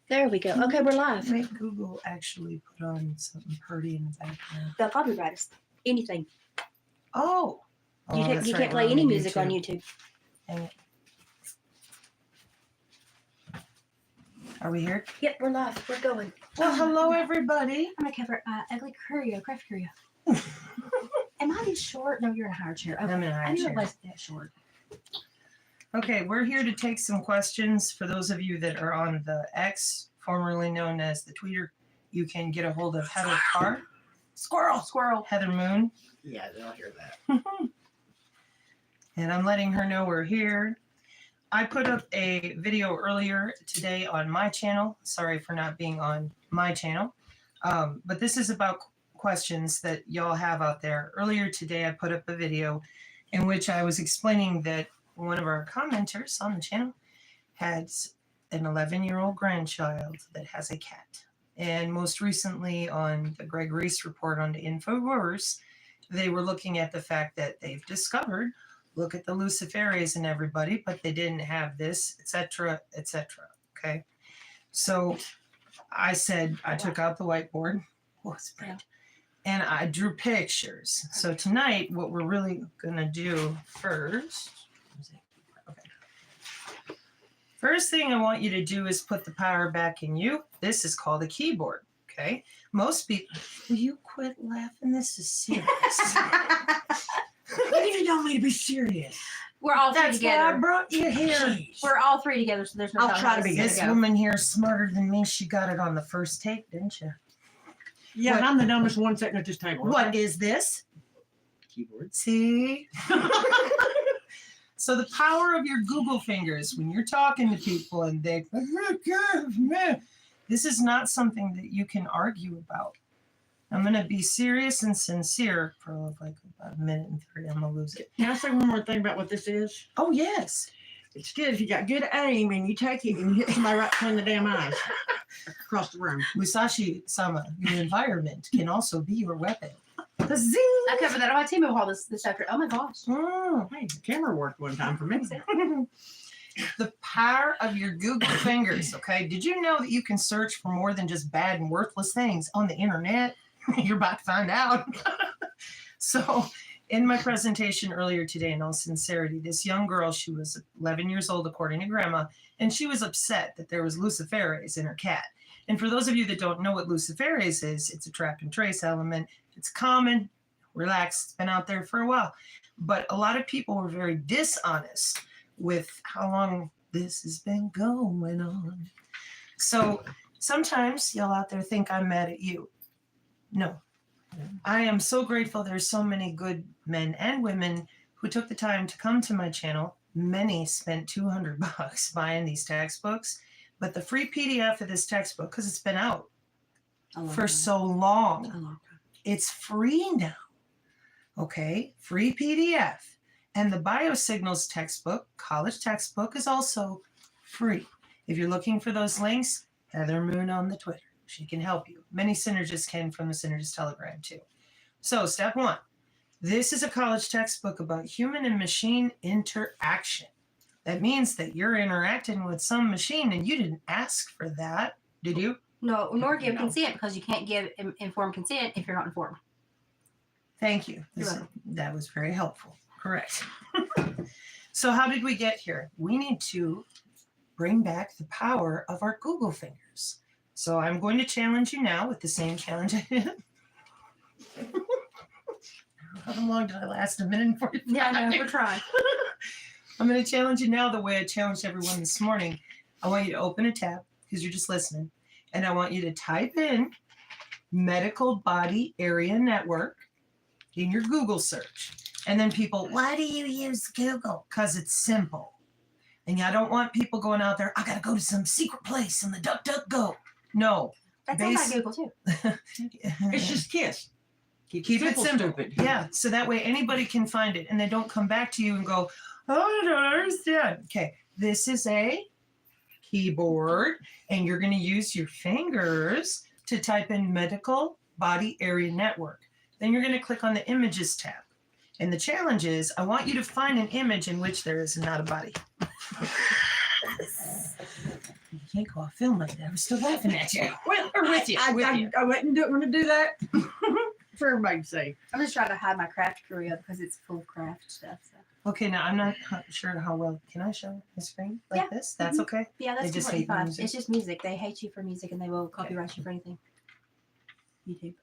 There we go. Okay, we're live. Make Google actually put on something pretty in the background. They'll copyright us. Anything. Oh. You That's can't right, play we're any on music on YouTube. Dang it. Are we here? Yep, we're live. We're going. Well, hello, everybody. I'm going to cover ugly curio, craft curio. Am I this short? No, you're in a higher chair. Okay. I'm in a higher I knew chair. it wasn't that short. Okay, we're here to take some questions. For those of you that are on the X, formerly known as the Tweeter, you can get a hold of Heather Carr. Squirrel. Heather Moon. Yeah, they'll hear that. And I'm letting her know we're here. I put up a video earlier today on my channel. Sorry for not being on my channel. But this is about questions that y'all have out there. Earlier today, I put up a video in which I was explaining that one of our commenters on the channel has an 11-year-old grandchild that has a cat. And most recently on the Greg Reese report on the InfoWars, they were looking at the fact that they've discovered, look at the Luciferase and everybody, but they didn't have this, etc., etc. Okay. So I said, I took out the whiteboard, and I drew pictures. So tonight, what we're really going to do first, first thing I want you to do is put the power back in you. This is called a keyboard, okay? Most people, will you quit laughing? This is serious. You don't need to be serious. We're all three That's together. why I brought you here. We're all three together, so there's no I'll telling try how to be this is This gonna go. woman here is smarter than me. She got it on the first take, didn't you? Yeah, What? and I'm the dumbest one sitting at this table. What is this? Keyboard? See? So the power of your Google fingers when you're talking to people and they, this is not something that you can argue about. I'm going to be serious and sincere for like about a minute and 3. I'm going to lose it. Can I say one more thing about what this is? Oh, yes. It's good if you got good aim and you take it and you hit somebody right between the damn eyes across the room. Musashi-sama, your environment can also be your weapon. Zing! I covered that on my team hall this chapter. Oh my gosh. Mm. Hey, the camera worked one time for me. The power of your Google fingers, okay? Did you know that you can search for more than just bad and worthless things on the internet? You're about to find out. So, in my presentation earlier today, in all sincerity, this young girl, she was 11 years old, according to Grandma, and she was upset that there was Luciferase in her cat. And for those of you that don't know what Luciferase is, it's a trap and trace element. It's common, relax, it's been out there for a while. But a lot of people were very dishonest with how long this has been going on. So sometimes y'all out there think I'm mad at you. No. I am so grateful there's so many good men and women who took the time to come to my channel. Many spent $200 buying these textbooks, but the free PDF of this textbook, because it's been out for so long, it's free now. Okay, free PDF. And the Biosignals textbook, college textbook, is also free. If you're looking for those links, Heather Moon on the Twitter. She can help you. Many synergists can from the Synergist Telegram too. So step 1, this is a college textbook about human and machine interaction. That means that you're interacting with some machine and you didn't ask for that, did you? No, nor give consent because you can't give informed consent if you're not informed. Thank you. That was very helpful. Correct. So how did we get here? We need to bring back the power of our Google fingers. So I'm going to challenge you now with the same challenge I did. How long did I last? 1 minute and 45? Yeah, I know. We're trying. I'm going to challenge you now the way I challenged everyone this morning. I want you to open a tab because you're just listening. And I want you to type in medical body area network in your Google search. And then people, why do you use Google? Because it's simple. And I don't want people going out there, I got to go to some secret place in the DuckDuckGo. No. That's on my Google too. It's just KISS. Keep it simple. Stupid. Yeah, so that way anybody can find it and they don't come back to you and go, oh, I don't understand. Okay, this is a keyboard and you're going to use your fingers to type in medical body area network. Then you're going to click on the images tab. And the challenge is, I want you to find an image in which there is not a body. You can't go off film like that. We're still laughing at you. Well, or with you. I wouldn't want to do that for everybody's sake. I'm just trying to hide my craft curio because it's full of craft stuff. So. Okay, now I'm not sure how well. Can I show the screen like Yeah. this? That's okay. Yeah, that's They just completely hate fine. music. It's just music. They hate you for music and they will copyright you for anything. YouTube.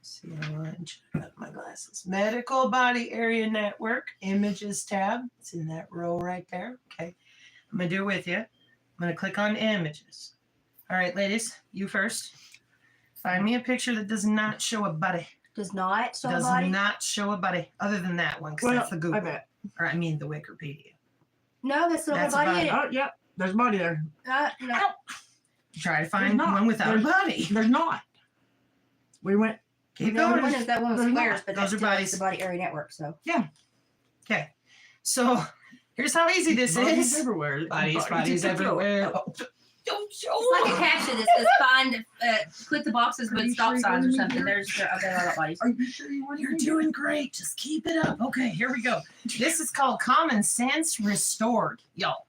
See, I want to check out my glasses. Medical Body Area Network, Images tab. It's in that row right there. Okay. I'm going to do it with you. I'm going to click on Images. All right, ladies, you first. Find me a picture that does not show a body. Does not show Does body? not show a body other than that one because that's the Google. I bet. Or I mean the Wikipedia. No, that's not That's a body. a body. in it. Oh, yep. There's a body there. No. Try to find not. one without a There's- body. There's not. We went. Keep No, going. one is that one with There's squares, not. but Those that's are still bodies. the body area network. So Okay. So here's how easy this Bodies is. everywhere. Bodies everywhere. Oh, don't show it's like a them. caption that says find click the boxes Are with you stop sure you signs or wanna something. be There's okay, I got bodies. Are you sure you want to? You're doing great. Just keep it up. Okay, here we go. This is called Common Sense Restored, y'all.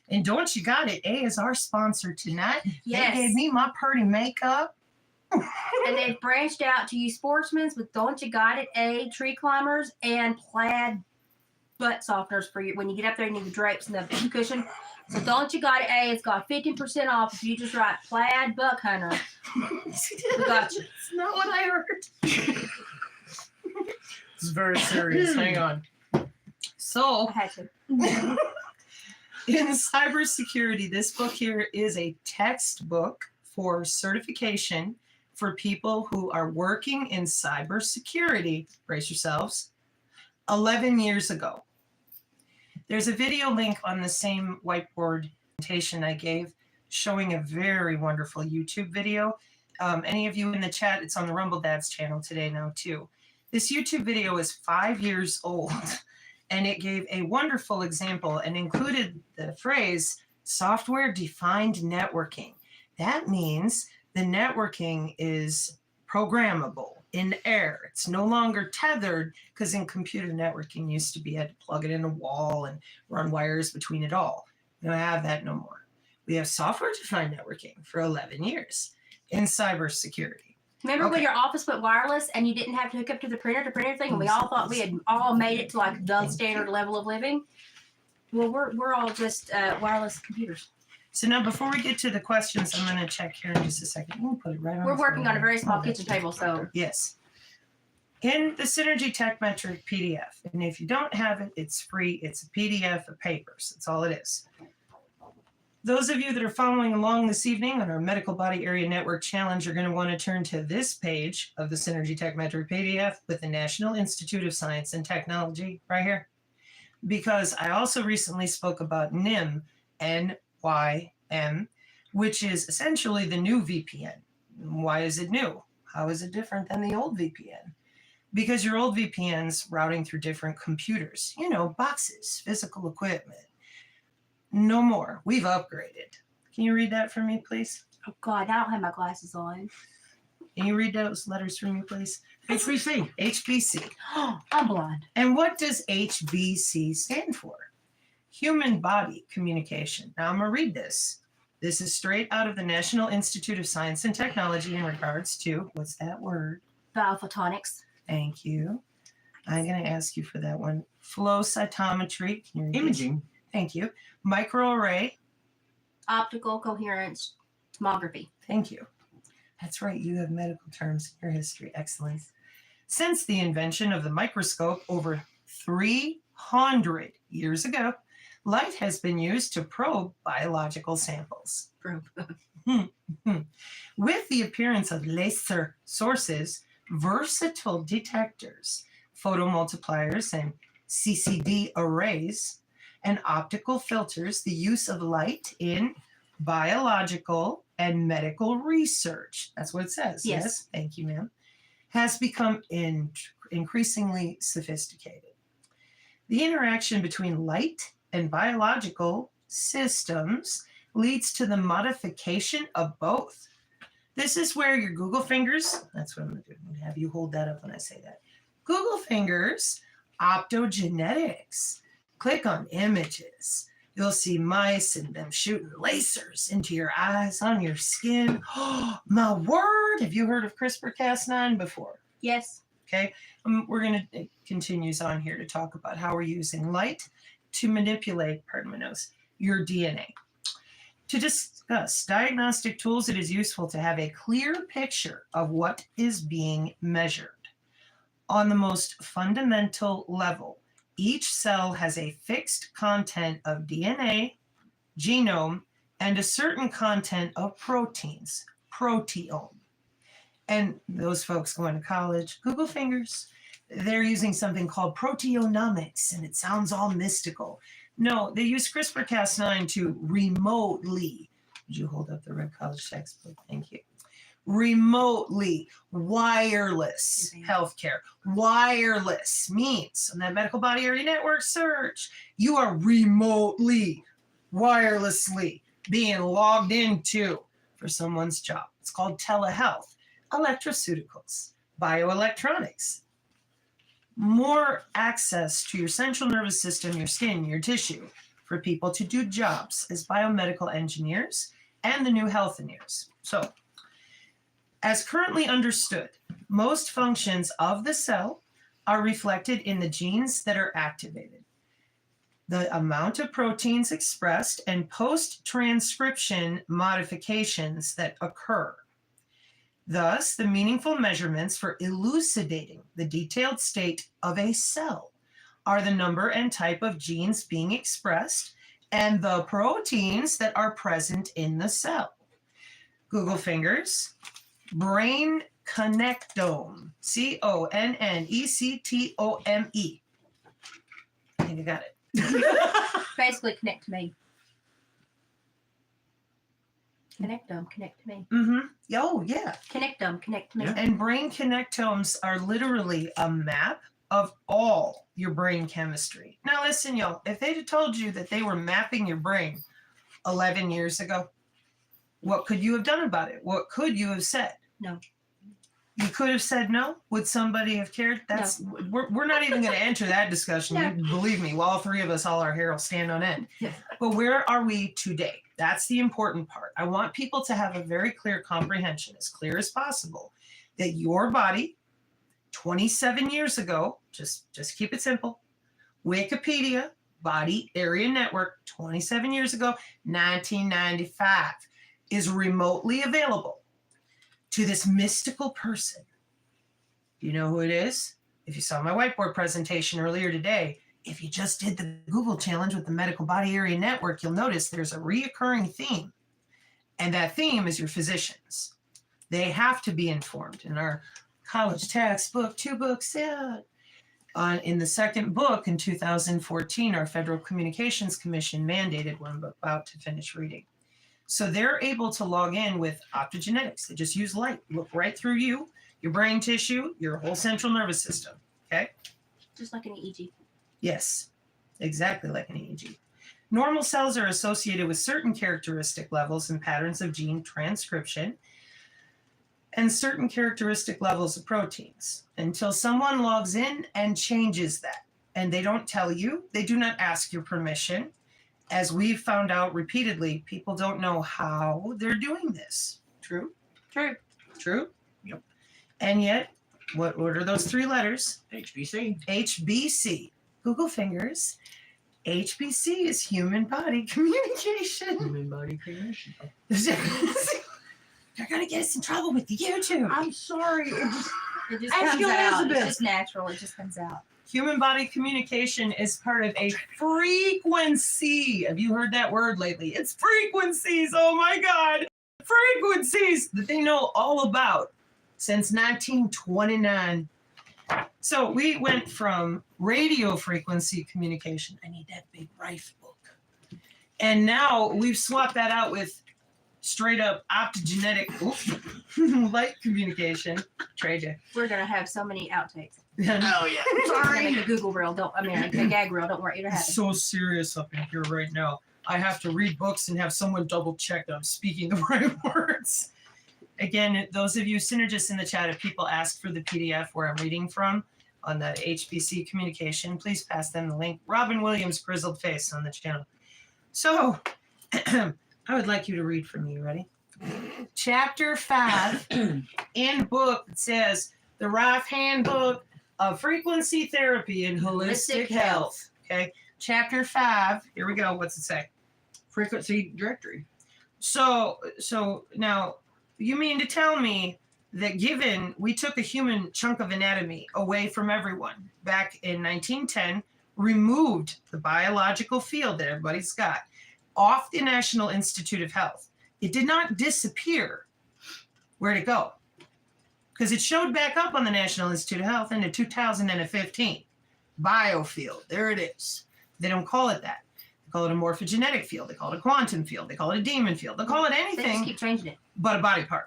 And don't you got it? A is our sponsor tonight. Yes. They gave me my pretty makeup. And they've branched out to you sportsmen's with Don't You Got It, A, tree climbers, and plaid butt softeners for you. When you get up there, you need the drapes and the cushion. So Don't You Got It, A, it's got 15% off if you just write plaid buck hunter. We got you. That's not what I heard. It's very serious. Hang on. So, I had to. in cybersecurity, this book here is a textbook for certification for people who are working in cybersecurity. Brace yourselves. 11 years ago. There's a video link on the same whiteboard presentation I gave showing a very wonderful YouTube video. Any of you in the chat, it's on the Rumble Dads channel today now too. This YouTube video is 5 years old and it gave a wonderful example and included the phrase software-defined networking. That means the networking is programmable in air. It's no longer tethered because in computer networking used to be you had to plug it in a wall and run wires between it all. We don't have that no more. We have software-defined networking for 11 years in cybersecurity. Remember when Okay. your office went wireless and you didn't have to hook up to the printer to print everything, and we all thought we had all made it to like the standard level of living? Well, we're all just wireless computers. So now before we get to the questions, I'm going to check here in just a second. We'll put it right on We're the working floor. on a very small Oh, kitchen that's table, so yes. In the Synergy Tech Metric PDF, and if you don't have it, it's free. It's a PDF of papers. That's all it is. Those of you that are following along this evening on our Medical Body Area Network Challenge are going to want to turn to this page of the Synergy Tech Metric PDF with the National Institute of Science and Technology right here. Because I also recently spoke about NIM, NYM, which is essentially the new VPN. Why is it new? How is it different than the old VPN? Because your old VPN's routing through different computers, you know, boxes, physical equipment. No more. We've upgraded. Can you read that for me, please? oh god, I don't have my glasses on. Can you read those letters for me, please? HBC. HBC. I'm blind. And what does HBC stand for? Human Body Communication. Now I'm going to read this. This is straight out of the National Institute of Science and Technology in regards to, what's that word? Biophotonics. Thank you. I'm going to ask you for that one. Flow cytometry. Can you read this? Imaging. Thank you. Microarray. Optical coherence tomography. Thank you. That's right. You have medical terms in your history. Excellent. Since the invention of the microscope over 300 years ago, light has been used to probe biological samples. With the appearance of laser sources, versatile detectors, photomultipliers, and CCD arrays, and optical filters, the use of light in biological and medical research. That's what it says. Yes. Thank you, ma'am. Has become increasingly sophisticated. The interaction between light and biological systems leads to the modification of both. This is where your Google fingers, that's what I'm going to do. I'm going to have you hold that up when I say that. Google fingers, optogenetics. Click on images. You'll see mice and them shooting lasers into your eyes, on your skin. Oh, my word. Have you heard of CRISPR-Cas9 before? Yes. Okay. We're going to, it continues on here to talk about how we're using light to manipulate, pardon my nose, your DNA. To discuss diagnostic tools, it is useful to have a clear picture of what is being measured. On the most fundamental level, each cell has a fixed content of DNA, genome, and a certain content of proteins, proteome. And those folks going to college, Google fingers, they're using something called proteomics, and it sounds all mystical. No, they use CRISPR-Cas9 to remotely, would you hold up the red college textbook? Thank you. Remotely wireless healthcare. Wireless means on that medical body area network search, you are remotely, wirelessly being logged into for someone's job. It's called telehealth, electroceuticals, bioelectronics. More access to your central nervous system, your skin, your tissue for people to do jobs as biomedical engineers and the new health engineers. So, as currently understood, most functions of the cell are reflected in the genes that are activated, the amount of proteins expressed, and post-transcription modifications that occur. Thus, the meaningful measurements for elucidating the detailed state of a cell are the number and type of genes being expressed and the proteins that are present in the cell. Google fingers, brain connectome, C-O-N-N-E-C-T-O-M-E. I think you got it. Basically, connect to me. Connect to me. Mm-hmm. Oh, yeah. Connect to me. Yeah. And brain connectomes are literally a map of all your brain chemistry. Now, listen, y'all, if they'd have told you that they were mapping your brain 11 years ago, what could you have done about it? What could you have said? No. You could have said no. Would somebody have cared? That's we're not even going to enter that discussion. No. Believe me, well, all three of us, all our hair will stand on end. Yeah. But where are we today? That's the important part. I want people to have a very clear comprehension, as clear as possible, that your body, 27 years ago, just keep it simple. Wikipedia, body area network, 27 years ago, 1995, is remotely available to this mystical person. Do you know who it is? If you saw my whiteboard presentation earlier today, if you just did the Google challenge with the medical body area network, you'll notice there's a reoccurring theme. And that theme is your physicians. They have to be informed. In our college textbook, 2 books, in the second book in 2014, our Federal Communications Commission mandated one, but about to finish reading. So they're able to log in with optogenetics. They just use light, look right through you, your brain tissue, your whole central nervous system, okay? Just like an EEG. Yes, exactly like an EEG. Normal cells are associated with certain characteristic levels and patterns of gene transcription and certain characteristic levels of proteins until someone logs in and changes that. And they don't tell you, they do not ask your permission. As we've found out repeatedly, people don't know how they're doing this. True? True. True? Yep. And yet, what are those 3 letters? HBC. HBC. Google fingers. HBC is human body communication. Human body creation. They're going to get us in trouble with the YouTube. I'm sorry. It just Ask comes out. Elizabeth. It's just natural. It just comes out. Human body communication is part of a frequency. Have you heard that word lately? It's frequencies. Oh my God. Frequencies that they know all about since 1929. So we went from radio frequency communication. I need that big Rife book. And now we've swapped that out with straight up optogenetic light communication. Trade you. We're gonna have so many outtakes. Oh yeah. We're gonna Sorry. make a Google reel. A gag reel. Don't worry, it'll happen. It's so serious up in here right now. I have to read books and have someone double check that I'm speaking the right words. Again, those of you synergists in the chat, if people ask for the PDF where I'm reading from on the HBC communication, please pass them the link. Robin Williams, grizzled face on the channel. So I would like you to read for me. You ready? Chapter 5 in book, it says the Rife Handbook of Frequency Therapy and Holistic Health. Okay. Chapter 5. Here we go. What's it say? Frequency directory. So now you mean to tell me that given we took a human chunk of anatomy away from everyone back in 1910, removed the biological field that everybody's got off the National Institute of Health, it did not disappear. Where'd it go? Because it showed back up on the National Institute of Health in 2015. Biofield, there it is. They don't call it that. They call it a morphogenetic field. They call it a quantum field. They call it a demon field. They call it They just anything keep changing it. but a body part.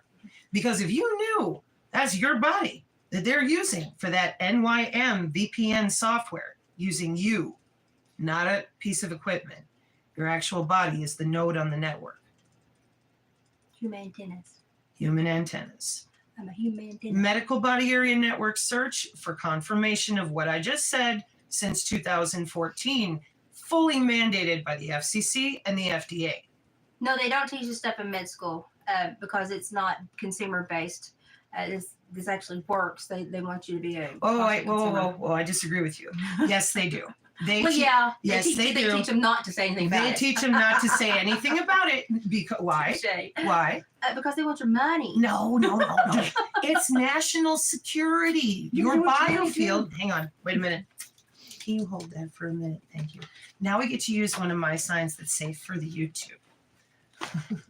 Because if you knew that's your body that they're using for that NYM VPN software, using you, not a piece of equipment, your actual body is the node on the network. Human antennas. Human antennas. I'm a human antenna. Medical Body Area Network search for confirmation of what I just said since 2014, fully mandated by the FCC and the FDA. No, they don't teach this stuff in med school because it's not consumer based. This actually works. They want you to be a. Oh, consumer. whoa, I disagree with you. Yes, they do. They Well, te- yeah. yes, they they do. teach them not to say anything about They it. teach them not to say anything about it. Because why? Touche. Why? Because they want your money. No. It's national security. You Your know what you gotta biofield. Hang on. Wait a minute. Can you hold that for a minute? Thank you. Now we get to use one of my signs that's safe for the YouTube.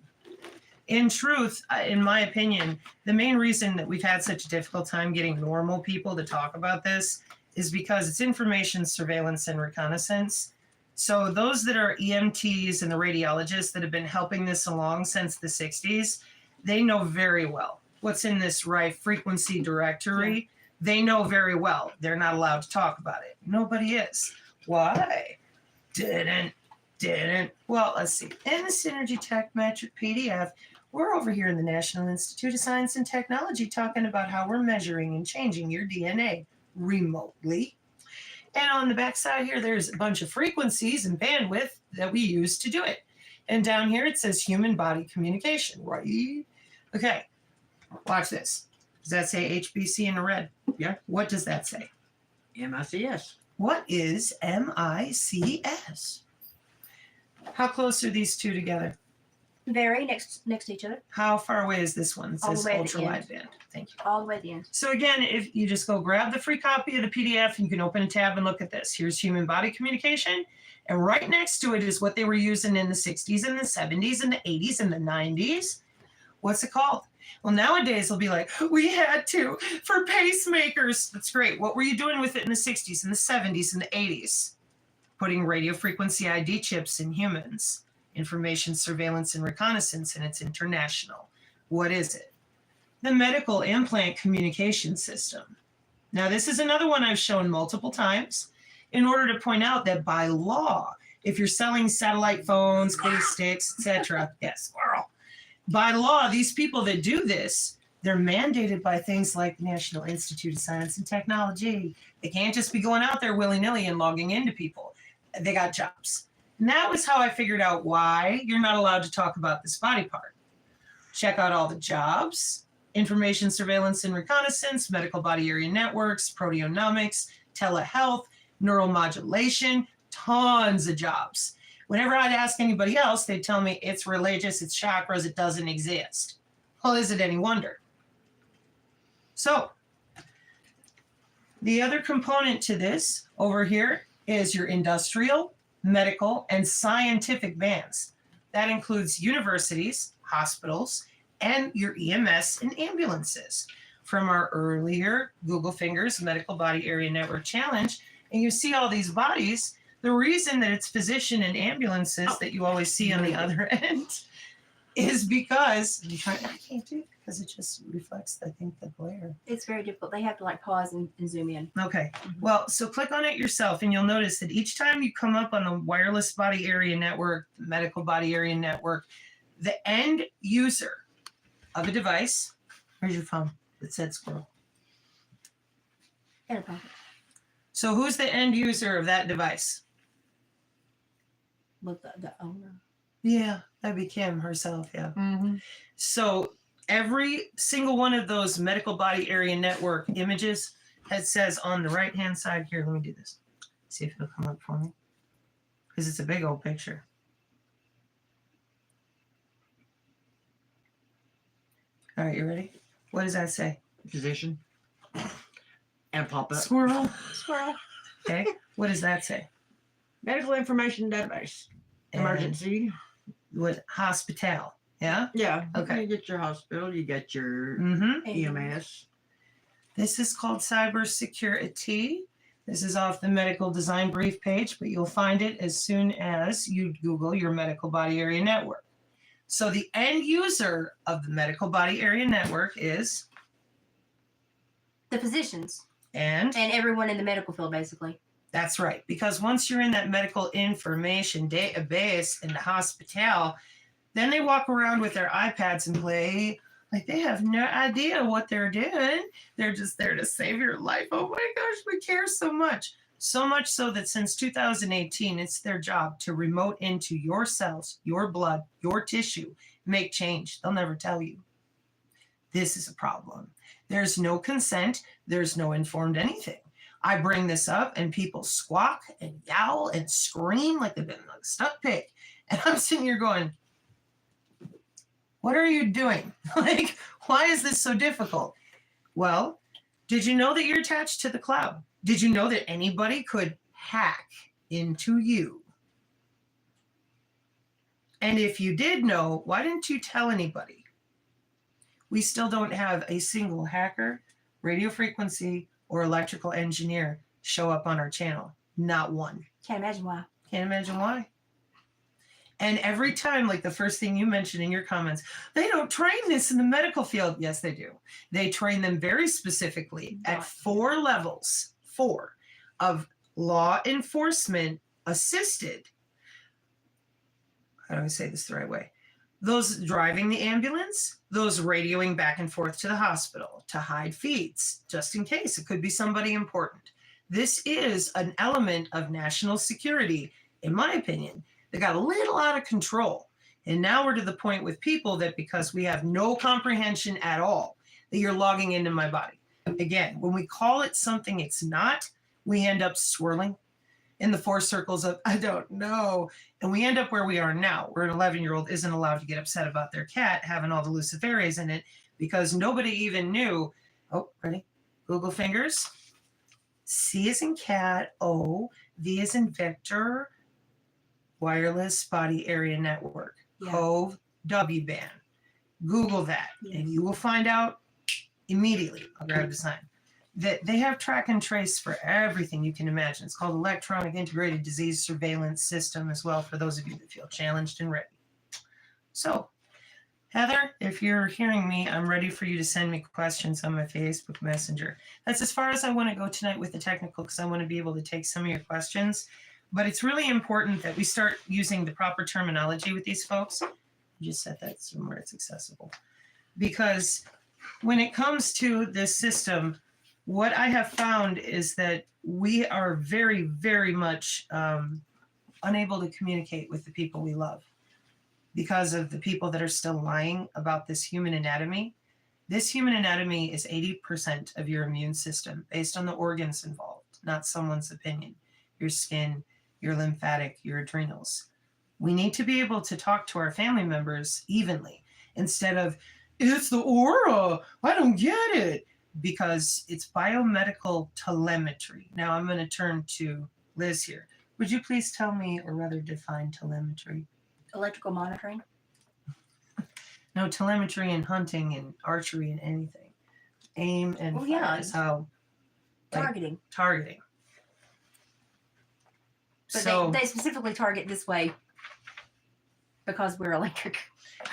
In truth, in my opinion, the main reason that we've had such a difficult time getting normal people to talk about this is because it's information surveillance and reconnaissance. So those that are EMTs and the radiologists that have been helping this along since the 60s, they know very well what's in this Rife frequency directory. They know very well. They're not allowed to talk about it. Nobody is. Why? Didn't. Well, let's see. In the Synergy Tech Metric PDF, we're over here in the National Institute of Science and Technology talking about how we're measuring and changing your DNA remotely. And on the back side here, there's a bunch of frequencies and bandwidth that we use to do it. And down here, it says human body communication, right? Okay, watch this. Does that say HBC in the red? Yeah. What does that say? MICS. What is MICS? How close are these two together? Very next to each other. How far away is this one? It All the says way at the ultra wideband. Thank you. All the way to the end. So again, if you just go grab the free copy of the PDF, and you can open a tab and look at this. Here's human body communication. And right next to it is what they were using in the 60s and the 70s and the 80s and the 90s. What's it called? Well, nowadays they'll be like, we had to for pacemakers. That's great. What were you doing with it in the 60s and the 70s and the 80s? Putting radio frequency ID chips in humans. Information surveillance and reconnaissance, and it's international. What is it? The medical implant communication system. Now, this is another one I've shown multiple times in order to point out that by law, if you're selling satellite phones, case sticks, etc., yes, squirrel. By law, these people that do this, they're mandated by things like the National Institute of Science and Technology. They can't just be going out there willy-nilly and logging into people. They got jobs. And that was how I figured out why you're not allowed to talk about this body part. Check out all the jobs, information surveillance and reconnaissance, medical body area networks, proteomics, telehealth, neuromodulation, tons of jobs. Whenever I'd ask anybody else, they'd tell me it's religious, it's chakras, it doesn't exist. Well, is it any wonder? So, the other component to this over here is your industrial, medical, and scientific bands. That includes universities, hospitals, and your EMS and ambulances. From our earlier Google Fingers Medical Body Area Network Challenge, and you see all these bodies, the reason that it's physician and ambulances that you always see on the other end is because, I can't do it because it just reflects, I think, the glare. It's very difficult. They have to like pause and zoom in. Okay. Well, so click on it yourself and you'll notice that each time you come up on the wireless body area network, the medical body area network, the end user of a device, where's your phone that said squirrel? In a pocket. So who's the end user of that device? with the owner. Yeah, that'd be Kim herself. Yeah. Mm-hmm. So every single one of those medical body area network images, it says on the right hand side here. Let me do this. See if it'll come up for me. Because it's a big old picture. All right, you ready? What does that say? Position. And pop up. Squirrel. Squirrel. Okay. What does that say? Medical information database. And Emergency. what? Hospital. Yeah. Yeah. Okay. You get your hospital. You get your Mm-hmm. EMS. This is called cybersecurity. This is off the medical design brief page, but you'll find it as soon as you Google your medical body area network. So the end user of the medical body area network is The physicians and and everyone in the medical field, basically. that's right. Because once you're in that medical information database in the hospital, then they walk around with their iPads and play like they have no idea what they're doing. They're just there to save your life. Oh my gosh, we care so much. So much so that since 2018, it's their job to remote into your cells, your blood, your tissue, make change. They'll never tell you. This is a problem. There's no consent. There's no informed anything. I bring this up and people squawk and yowl and scream like they've been like a stuck pig. And I'm sitting here going, what are you doing? Like, why is this so difficult? Well, did you know that you're attached to the cloud? Did you know that anybody could hack into you? And if you did know, why didn't you tell anybody? We still don't have a single hacker, radio frequency, or electrical engineer show up on our channel. Not one. Can't imagine why. Can't imagine why. And every time, like the first thing you mentioned in your comments, they don't train this in the medical field. Yes, they do. They train them very specifically at 4 levels, 4 of law enforcement assisted. How do I say this the right way? Those driving the ambulance, those radioing back and forth to the hospital to hide feeds, just in case it could be somebody important. This is an element of national security, in my opinion, that got a little out of control. And now we're to the point with people that because we have no comprehension at all, that you're logging into my body. Again, when we call it something it's not, we end up swirling in the 4 circles of, I don't know. And we end up where we are now, where an 11-year-old isn't allowed to get upset about their cat having all the luciferias in it because nobody even knew. Oh, ready? Google fingers. C as in cat, O, V as in Victor, wireless body area network, Yeah. Cove W-band. Google that, and you will find out immediately. I'll grab the sign. That they have track and trace for everything you can imagine. It's called Electronic Integrated Disease Surveillance System as well for those of you that feel challenged and ready. So, Heather, if you're hearing me, I'm ready for you to send me questions on my Facebook Messenger. That's as far as I want to go tonight with the technical because I want to be able to take some of your questions. But it's really important that we start using the proper terminology with these folks. Just set that somewhere it's accessible. Because when it comes to this system, what I have found is that we are very, very much unable to communicate with the people we love because of the people that are still lying about this human anatomy. This human anatomy is 80% of your immune system based on the organs involved, not someone's opinion. Your skin, your lymphatic, your adrenals. We need to be able to talk to our family members evenly instead of, it's the aura, I don't get it. Because it's biomedical telemetry. Now I'm going to turn to Liz here. Would you please tell me, or rather define telemetry? Electrical monitoring. No, telemetry in hunting and archery and anything. Aim and Oh, fire yeah. is how Targeting. targeting. But So they specifically target this way because we're electric.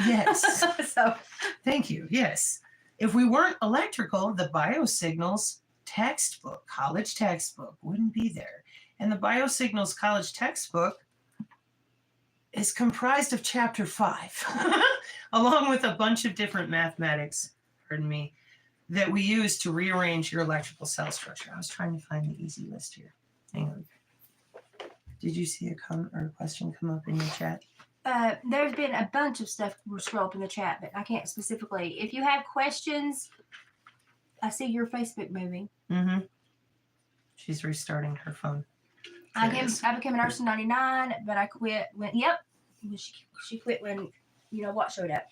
yes, So thank you. Yes. If we weren't electrical, the biosignals textbook, college textbook, wouldn't be there. And the biosignals college textbook is comprised of chapter 5, along with a bunch of different mathematics, pardon me, that we use to rearrange your electrical cell structure. I was trying to find the easy list here. Hang on. Did you see a comment or a question come up in your chat? There's been a bunch of stuff scroll up in the chat, but I can't specifically. If you have questions, I see your Facebook moving. Mm-hmm. She's restarting her phone. I became a nurse in '99, but I quit when. Yep, she quit when what showed up.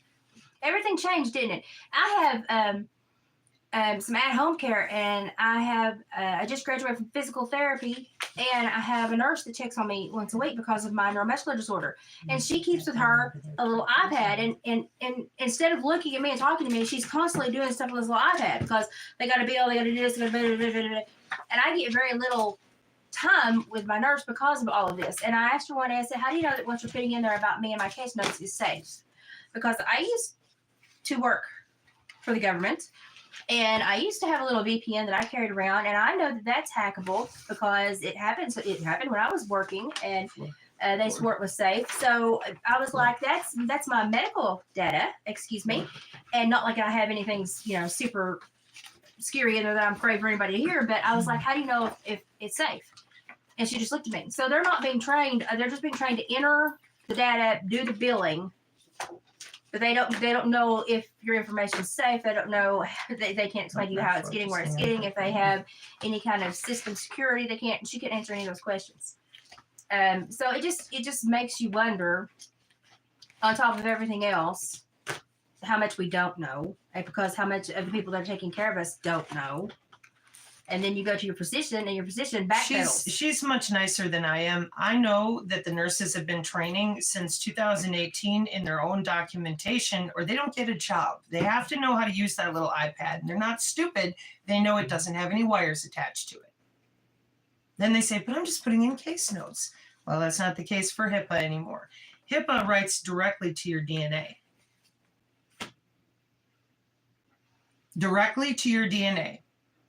Everything changed, didn't it? I have some at-home care, and I just graduated from physical therapy, and I have a nurse that checks on me once a week because of my neuromuscular disorder, and she keeps with her a little iPad, and instead of looking at me and talking to me, she's constantly doing stuff on this little iPad because they got to bill, they got to do this, and I get very little time with my nurse because of all of this. And I asked her one day, I said, how do you know that what you're putting in there about me and my case notes is safe? Because I used to work for the government, and I used to have a little VPN that I carried around, and I know that that's hackable because it happened. So it happened when I was working, and they swore it was safe. So I was like, that's my medical data, excuse me, and not like I have anything super scary that I'm afraid for anybody to hear. But I was like, how do you know if it's safe? And she just looked at me. So they're not being trained. They're just being trained to enter the data, do the billing. But they don't know if your information is safe. They don't know. They can't explain to you how it's getting where it's getting. If they have any kind of system security, they can't. She can't answer any of those questions. So it just makes you wonder. On top of everything else, how much we don't know, because how much of the people that are taking care of us don't know. And then you go to your physician, and your physician backpedals. She's much nicer than I am. I know that the nurses have been training since 2018 in their own documentation, or they don't get a job. They have to know how to use that little iPad. And they're not stupid. They know it doesn't have any wires attached to it. Then they say, but I'm just putting in case notes. Well, that's not the case for HIPAA anymore. HIPAA writes directly to your DNA. Directly to your DNA.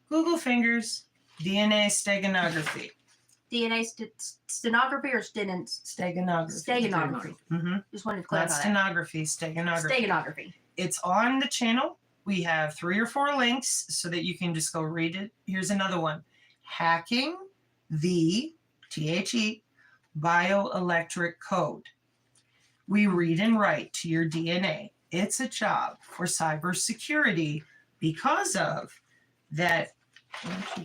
Google fingers, DNA steganography. DNA stenography or Steganography. steganography. Mm-hmm. Just wanted to clarify Not that. stenography, steganography. Steganography. It's on the channel. We have 3 or 4 links so that you can just go read it. Here's another one. Hacking the, THE, bioelectric code. We read and write to your DNA. It's a job for cybersecurity because of that.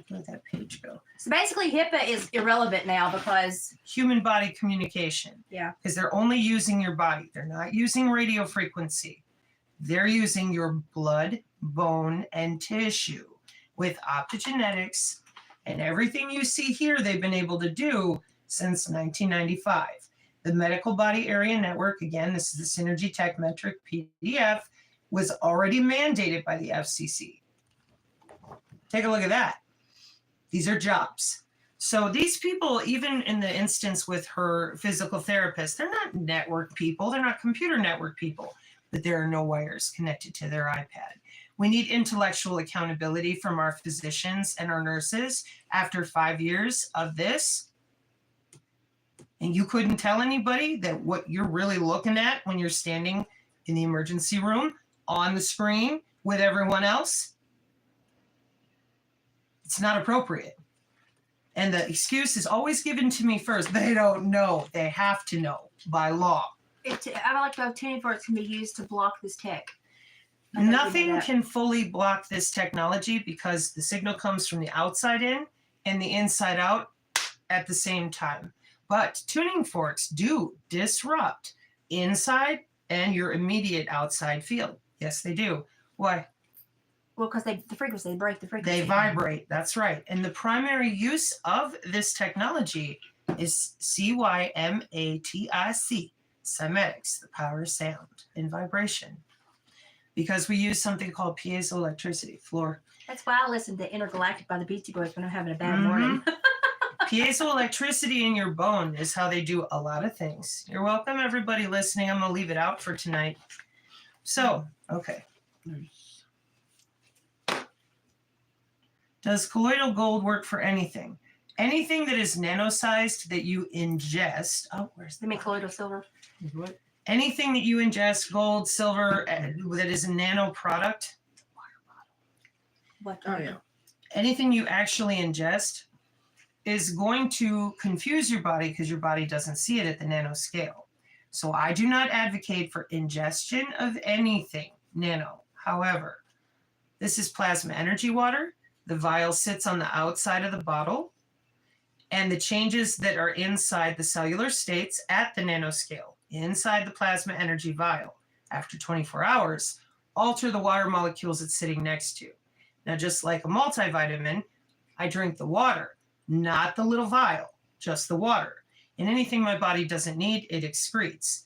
Where that page go? So basically, HIPAA is irrelevant now because human body communication. Yeah. Because they're only using your body. They're not using radio frequency. They're using your blood, bone, and tissue with optogenetics, and everything you see here they've been able to do since 1995. The Medical Body Area Network, again, this is the Synergy Tech Metric PDF, was already mandated by the FCC. Take a look at that. These are jobs. So these people, even in the instance with her physical therapist, they're not network people. They're not computer network people, but there are no wires connected to their iPad. We need intellectual accountability from our physicians and our nurses after 5 years of this. And you couldn't tell anybody that what you're really looking at when you're standing in the emergency room on the screen with everyone else. It's not appropriate. And the excuse is always given to me first. They don't know. They have to know by law. I would like to have tuning for it can be used to block this tech. Nothing can fully block this technology because the signal comes from the outside in and the inside out at the same time. But tuning forks do disrupt inside and your immediate outside field. Yes, they do. Why? Well, because they break the frequency. They vibrate. That's right. And the primary use of this technology is CYMATIC, cymatics, the power of sound and vibration. Because we use something called piezoelectricity. Floor. That's why I listen to Intergalactic by the Beastie Boys when I'm having a bad morning. Piezoelectricity in your bone is how they do a lot of things. You're welcome, everybody listening. I'm going to leave it out for tonight. So, okay. Does colloidal gold work for anything? Anything that is nano-sized that you ingest. Oh, where's the colloidal silver? What? Anything that you ingest, gold, silver, that is a nano product. What? Oh, yeah. Anything you actually ingest is going to confuse your body because your body doesn't see it at the nanoscale. So I do not advocate for ingestion of anything nano. However, this is plasma energy water. The vial sits on the outside of the bottle, and the changes that are inside the cellular states at the nanoscale, inside the plasma energy vial, after 24 hours, alter the water molecules it's sitting next to. Now, just like a multivitamin, I drink the water, not the little vial, just the water. And anything my body doesn't need, it excretes.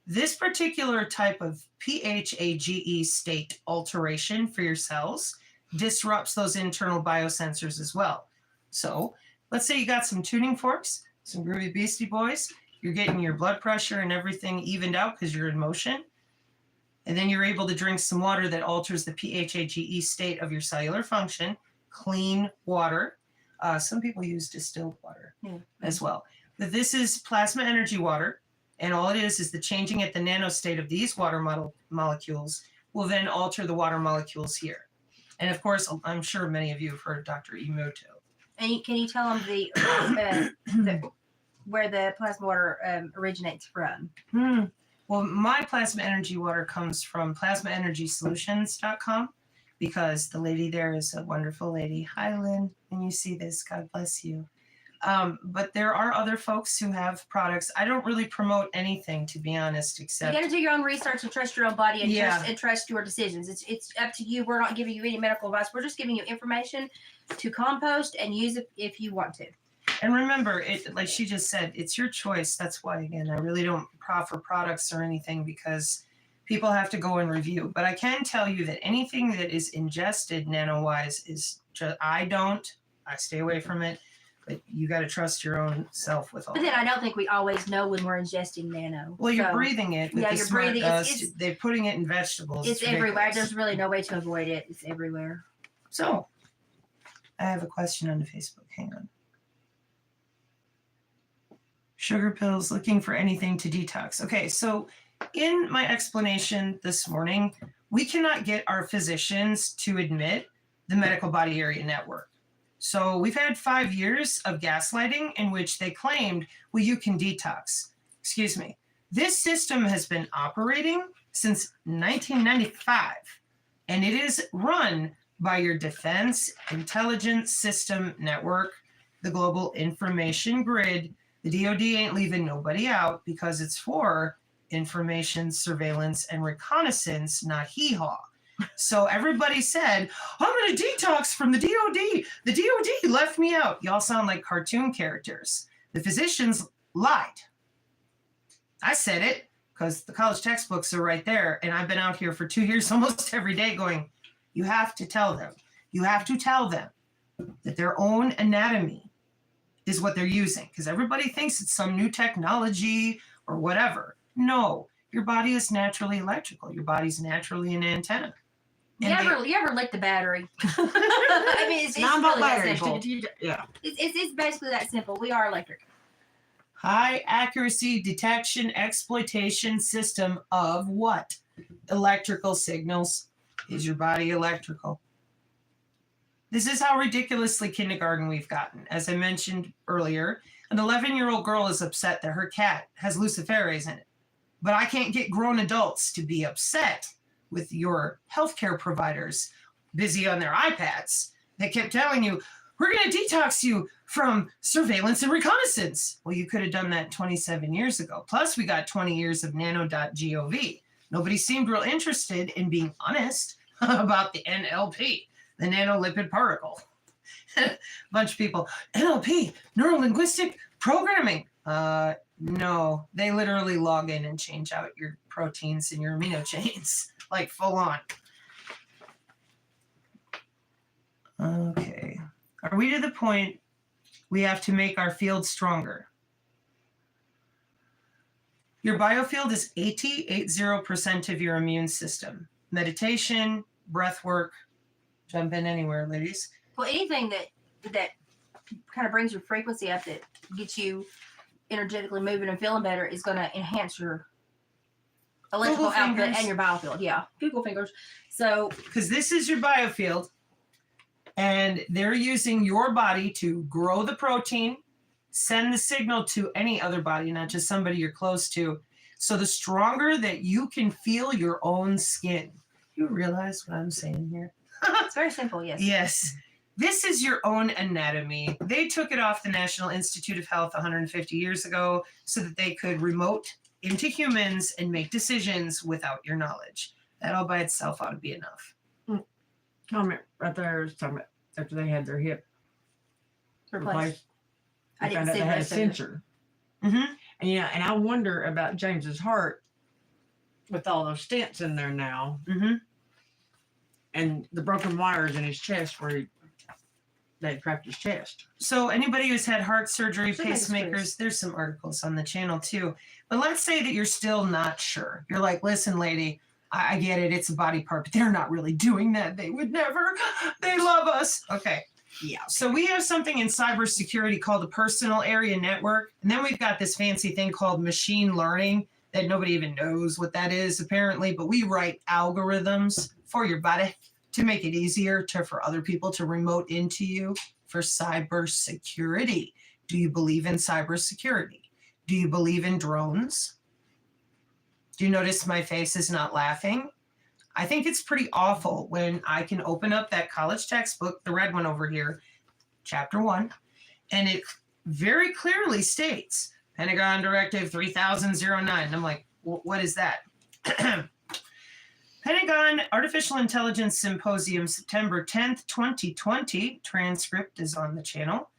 This particular type of PHAGE state alteration for your cells disrupts those internal biosensors as well. So let's say you got some tuning forks, some groovy Beastie Boys, you're getting your blood pressure and everything evened out because you're in motion. And then you're able to drink some water that alters the PHAGE state of your cellular function, clean water. Some people use distilled water as well. But this is plasma energy water, and all it is the changing at the nanostate of these water molecules will then alter the water molecules here. And of course, I'm sure many of you have heard of Dr. Emoto. And can you tell them where the plasma water originates from? Well, my plasma energy water comes from plasmaenergysolutions.com because the lady there is a wonderful lady. Hi, Lynn. And you see this, God bless you. But there are other folks who have products. I don't really promote anything, to be honest, except... You got to do your own research and trust your own body and trust your decisions. It's up to you. We're not giving you any medical advice. We're just giving you information to compost and use it if you want to. And remember, like she just said, it's your choice. That's why, again, I really don't proffer products or anything because people have to go and review. But I can tell you that anything that is ingested nano-wise is just, I stay away from it. But you got to trust your own self with all But then I don't think we always know when we're ingesting nano. Well, you're breathing it with the you're smart breathing. dust. They're putting it in vegetables. It's everywhere. There's really no way to avoid it. It's everywhere. So, I have a question on the Facebook. Hang on. Sugar pills, looking for anything to detox. Okay, so in my explanation this morning, we cannot get our physicians to admit the medical body area network. So we've had 5 years of gaslighting in which they claimed, well, you can detox. Excuse me. This system has been operating since 1995, and it is run by your Defense Intelligence System Network, the Global Information Grid. The DoD ain't leaving nobody out because it's for information, surveillance, and reconnaissance, not hee-haw. So everybody said, I'm going to detox from the DoD. The DoD left me out. Y'all sound like cartoon characters. The physicians lied. I said it because the college textbooks are right there. And I've been out here for 2 years almost every day going, you have to tell them. You have to tell them that their own anatomy is what they're using. Because everybody thinks it's some new technology or whatever. No, your body is naturally electrical. Your body's naturally an antenna. You ever lick the battery? I mean, it's really that simple. Yeah. It's basically that simple. We are electric. High accuracy detection exploitation system of what? Electrical signals. Is your body electrical? This is how ridiculously kindergarten we've gotten. As I mentioned earlier, an 11-year-old girl is upset that her cat has luciferase in it. But I can't get grown adults to be upset with your healthcare providers busy on their iPads. They kept telling you, we're going to detox you from surveillance and reconnaissance. Well, you could have done that 27 years ago. Plus, we got 20 years of nano.gov. Nobody seemed real interested in being honest about the NLP, the nanolipid particle. A bunch of people, NLP, neuro-linguistic programming. No, they literally log in and change out your proteins and your amino chains, like full on. Okay. Are we to the point we have to make our field stronger? Your biofield is 80% of your immune system. Meditation, breath work, jump in anywhere, ladies. Well, anything that kind of brings your frequency up, that gets you energetically moving and feeling better, is going to enhance your electrical output and your biofield. Yeah, Google fingers. So, because this is your biofield, And they're using your body to grow the protein, send the signal to any other body, not just somebody you're close to. So the stronger that you can feel your own skin. You realize what I'm saying here? It's very simple, yes. Yes. This is your own anatomy. They took it off the National Institute of Health 150 years ago so that they could remote into humans and make decisions without your knowledge. That all by itself ought to be enough. Comment right there. Comment after they had their hip replaced. I They didn't found out see they had a that. sensor. Mm-hmm. And and I wonder about James's heart with all those stents in there now, Mm-hmm. and the broken wires in his chest where they cracked his chest. So anybody who's had heart surgery, Should make us quiz. pacemakers, there's some articles on the channel too. But let's say that you're still not sure. You're like, listen, lady, I get it. It's a body part, but they're not really doing that. They would never. They love us. Okay. Yeah. So we have something in cybersecurity called a personal area network. And then we've got this fancy thing called machine learning that nobody even knows what that is apparently, but we write algorithms for your body to make it easier for other people to remote into you for cybersecurity. Do you believe in cybersecurity? Do you believe in drones? Do you notice my face is not laughing? I think it's pretty awful when I can open up that college textbook, the red one over here, chapter 1, and it very clearly states Pentagon Directive 3009. And I'm like, what is that? Pentagon Artificial Intelligence Symposium, September 10th, 2020. Transcript is on the channel.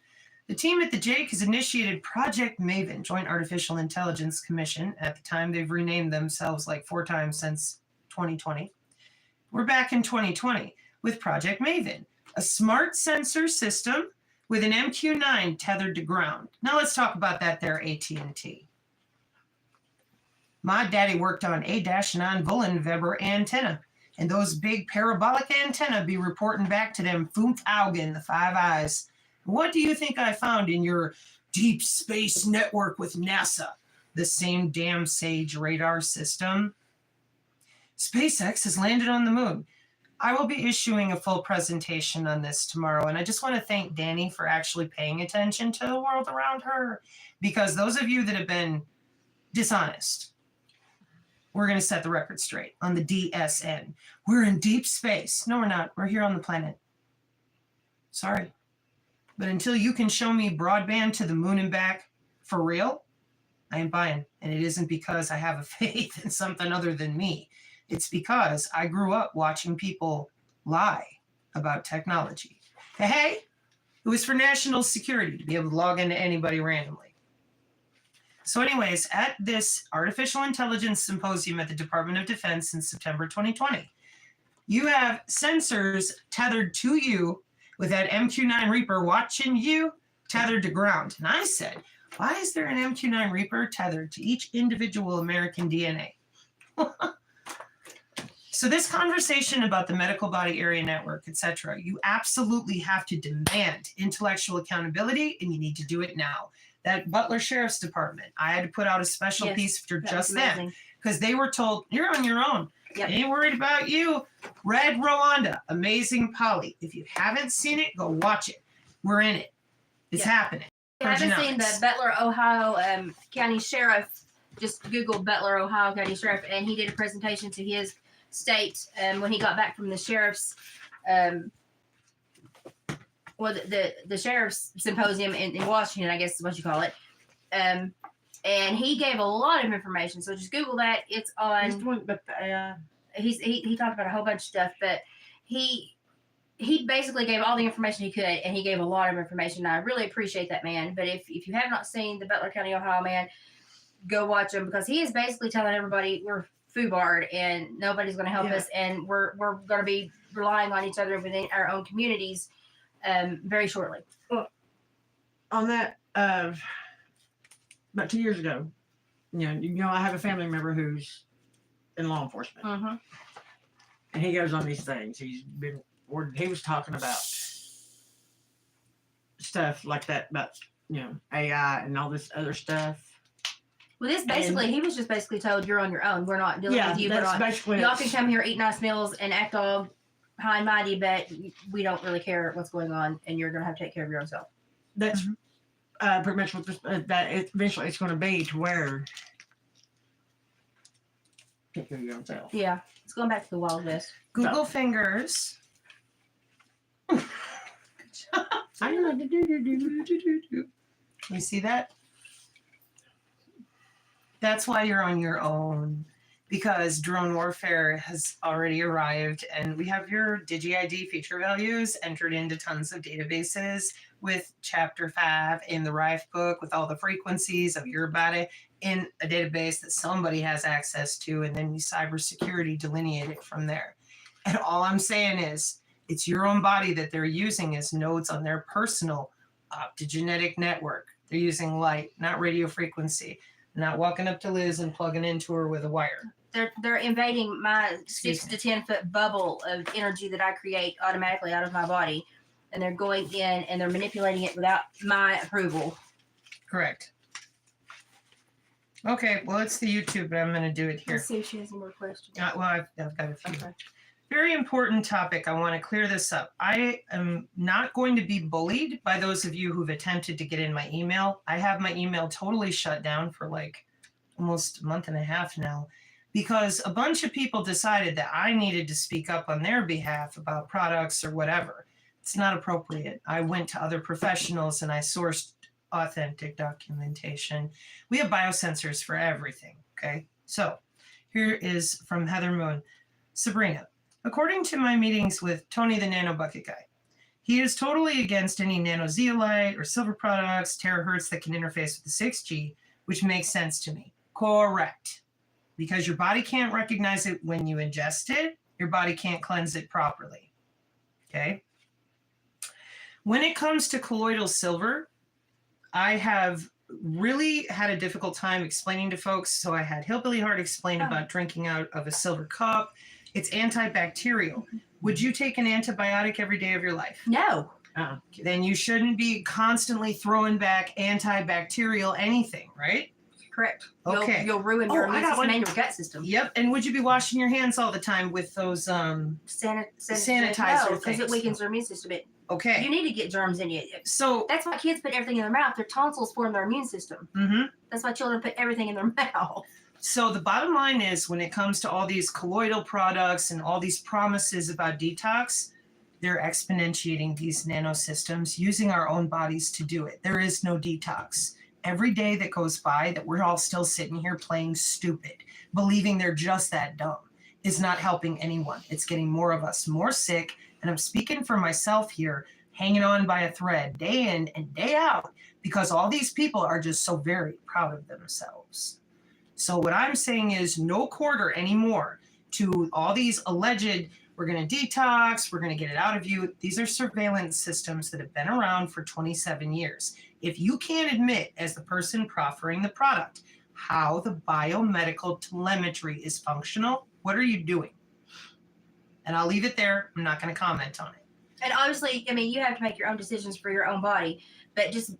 The team at the JAIC has initiated Project Maven, Joint Artificial Intelligence Commission. At the time, they've renamed themselves like 4 times since 2020. We're back in 2020 with Project Maven, a smart sensor system with an MQ-9 tethered to ground. Now let's talk about that there, AT&T. My daddy worked on A-9 Wollenweber antenna, and those big parabolic antenna be reporting back to them 5 Augen, the 5 eyes. What do you think I found in your deep space network with NASA? The same damn SAGE radar system. SpaceX has landed on the moon. I will be issuing a full presentation on this tomorrow, and I just want to thank Danny for actually paying attention to the world around her, because those of you that have been dishonest, we're going to set the record straight on the DSN. We're in deep space. No, we're not. We're here on the planet. Sorry. But until you can show me broadband to the moon and back for real, I ain't buying. And it isn't because I have a faith in something other than me. It's because I grew up watching people lie about technology. Hey, it was for national security to be able to log into anybody randomly. So anyways, at this Artificial Intelligence Symposium at the Department of Defense in September 2020, you have sensors tethered to you with that MQ-9 Reaper watching you tethered to ground. And I said, why is there an MQ-9 Reaper tethered to each individual American DNA? So this conversation about the medical body area network, etc., you absolutely have to demand intellectual accountability, and you need to do it now. That Butler Sheriff's Department, I had to put out a special piece for just them because they were told, you're on your own. Yep. Ain't worried about you. Red Rwanda, amazing Polly. If you haven't seen it, go watch it. We're in it. It's happening. I haven't seen the Butler, Ohio County Sheriff. Just Google Butler, Ohio County Sheriff, and he did a presentation to his state when he got back from the sheriff's the sheriff's symposium in Washington, I guess is what you call it. And he gave a lot of information. So just Google that. It's on. He talked about a whole bunch of stuff, but he basically gave all the information he could, and he gave a lot of information. I really appreciate that, man. But if you have not seen the Butler County, Ohio man, go watch him, because he is basically telling everybody we're foobarred and nobody's going to help us, and we're going to be relying on each other within our own communities very shortly. Well, on that, about 2 years ago, I have a family member who's in law enforcement, and he goes on these things. He was talking about stuff like that about AI and all this other stuff. Well, this basically, he was just basically told you're on your own. We're not dealing with you. That's basically y'all can come here, eat nice meals, and act all high mighty, but we don't really care what's going on, and you're going to have to take care of your own self. That's pretty much what this, that eventually it's going to be to where take care of your own self. Yeah, it's going back to the Wild West. Google fingers. I know. You see that? That's why you're on your own, because drone warfare has already arrived, and we have your DigiID feature values entered into tons of databases with Chapter 5 in the Rife book with all the frequencies of your body in a database that somebody has access to, and then we cybersecurity delineate it from there. And all I'm saying is, it's your own body that they're using as nodes on their personal optogenetic network. They're using light, not radio frequency. Not walking up to Liz and plugging into her with a wire. They're invading my Excuse 6 to 10 foot bubble of energy that I create automatically out of my body, and they're going in and they're manipulating it without my approval. Correct. Okay, well, it's the YouTube, but I'm going to do it here. Let's see if she has any more questions. Well, I've got a few. Okay. Very important topic. I want to clear this up. I am not going to be bullied by those of you who've attempted to get in my email. I have my email totally shut down for like almost a month and a half now, because a bunch of people decided that I needed to speak up on their behalf about products or whatever. It's not appropriate. I went to other professionals and I sourced authentic documentation. We have biosensors for everything, okay? So here is from Heather Moon. Sabrina, according to my meetings with Tony the Nano Bucket Guy, he is totally against any nanozeolite or silver products, terahertz that can interface with the 6G, which makes sense to me. Correct. Because your body can't recognize it when you ingest it, your body can't cleanse it properly. Okay? When it comes to colloidal silver, I have really had a difficult time explaining to folks. So I had Hillbilly Heart explain about drinking out of a silver cup. It's antibacterial. Would you take an antibiotic every day of your life? No. Then you shouldn't be constantly throwing back antibacterial anything, right? Correct. Okay. You'll ruin your immune system and your gut system. Yep. And would you be washing your hands all the time with those sanitizer No, because things? it weakens your immune system. Okay. You need to get germs in you. So That's why kids put everything in their mouth. Their tonsils form their immune system. That's why children put everything in their mouth. So the bottom line is, when it comes to all these colloidal products and all these promises about detox, they're exponentiating these nanosystems, using our own bodies to do it. There is no detox. Every day that goes by that we're all still sitting here playing stupid, believing they're just that dumb, is not helping anyone. It's getting more of us more sick. And I'm speaking for myself here, hanging on by a thread day in and day out, because all these people are just so very proud of themselves. So what I'm saying is no quarter anymore to all these alleged, we're going to detox, we're going to get it out of you. These are surveillance systems that have been around for 27 years. If you can't admit, as the person proffering the product, how the biomedical telemetry is functional, what are you doing? And I'll leave it there. I'm not going to comment on it. And obviously, I mean, you have to make your own decisions for your own body. But just,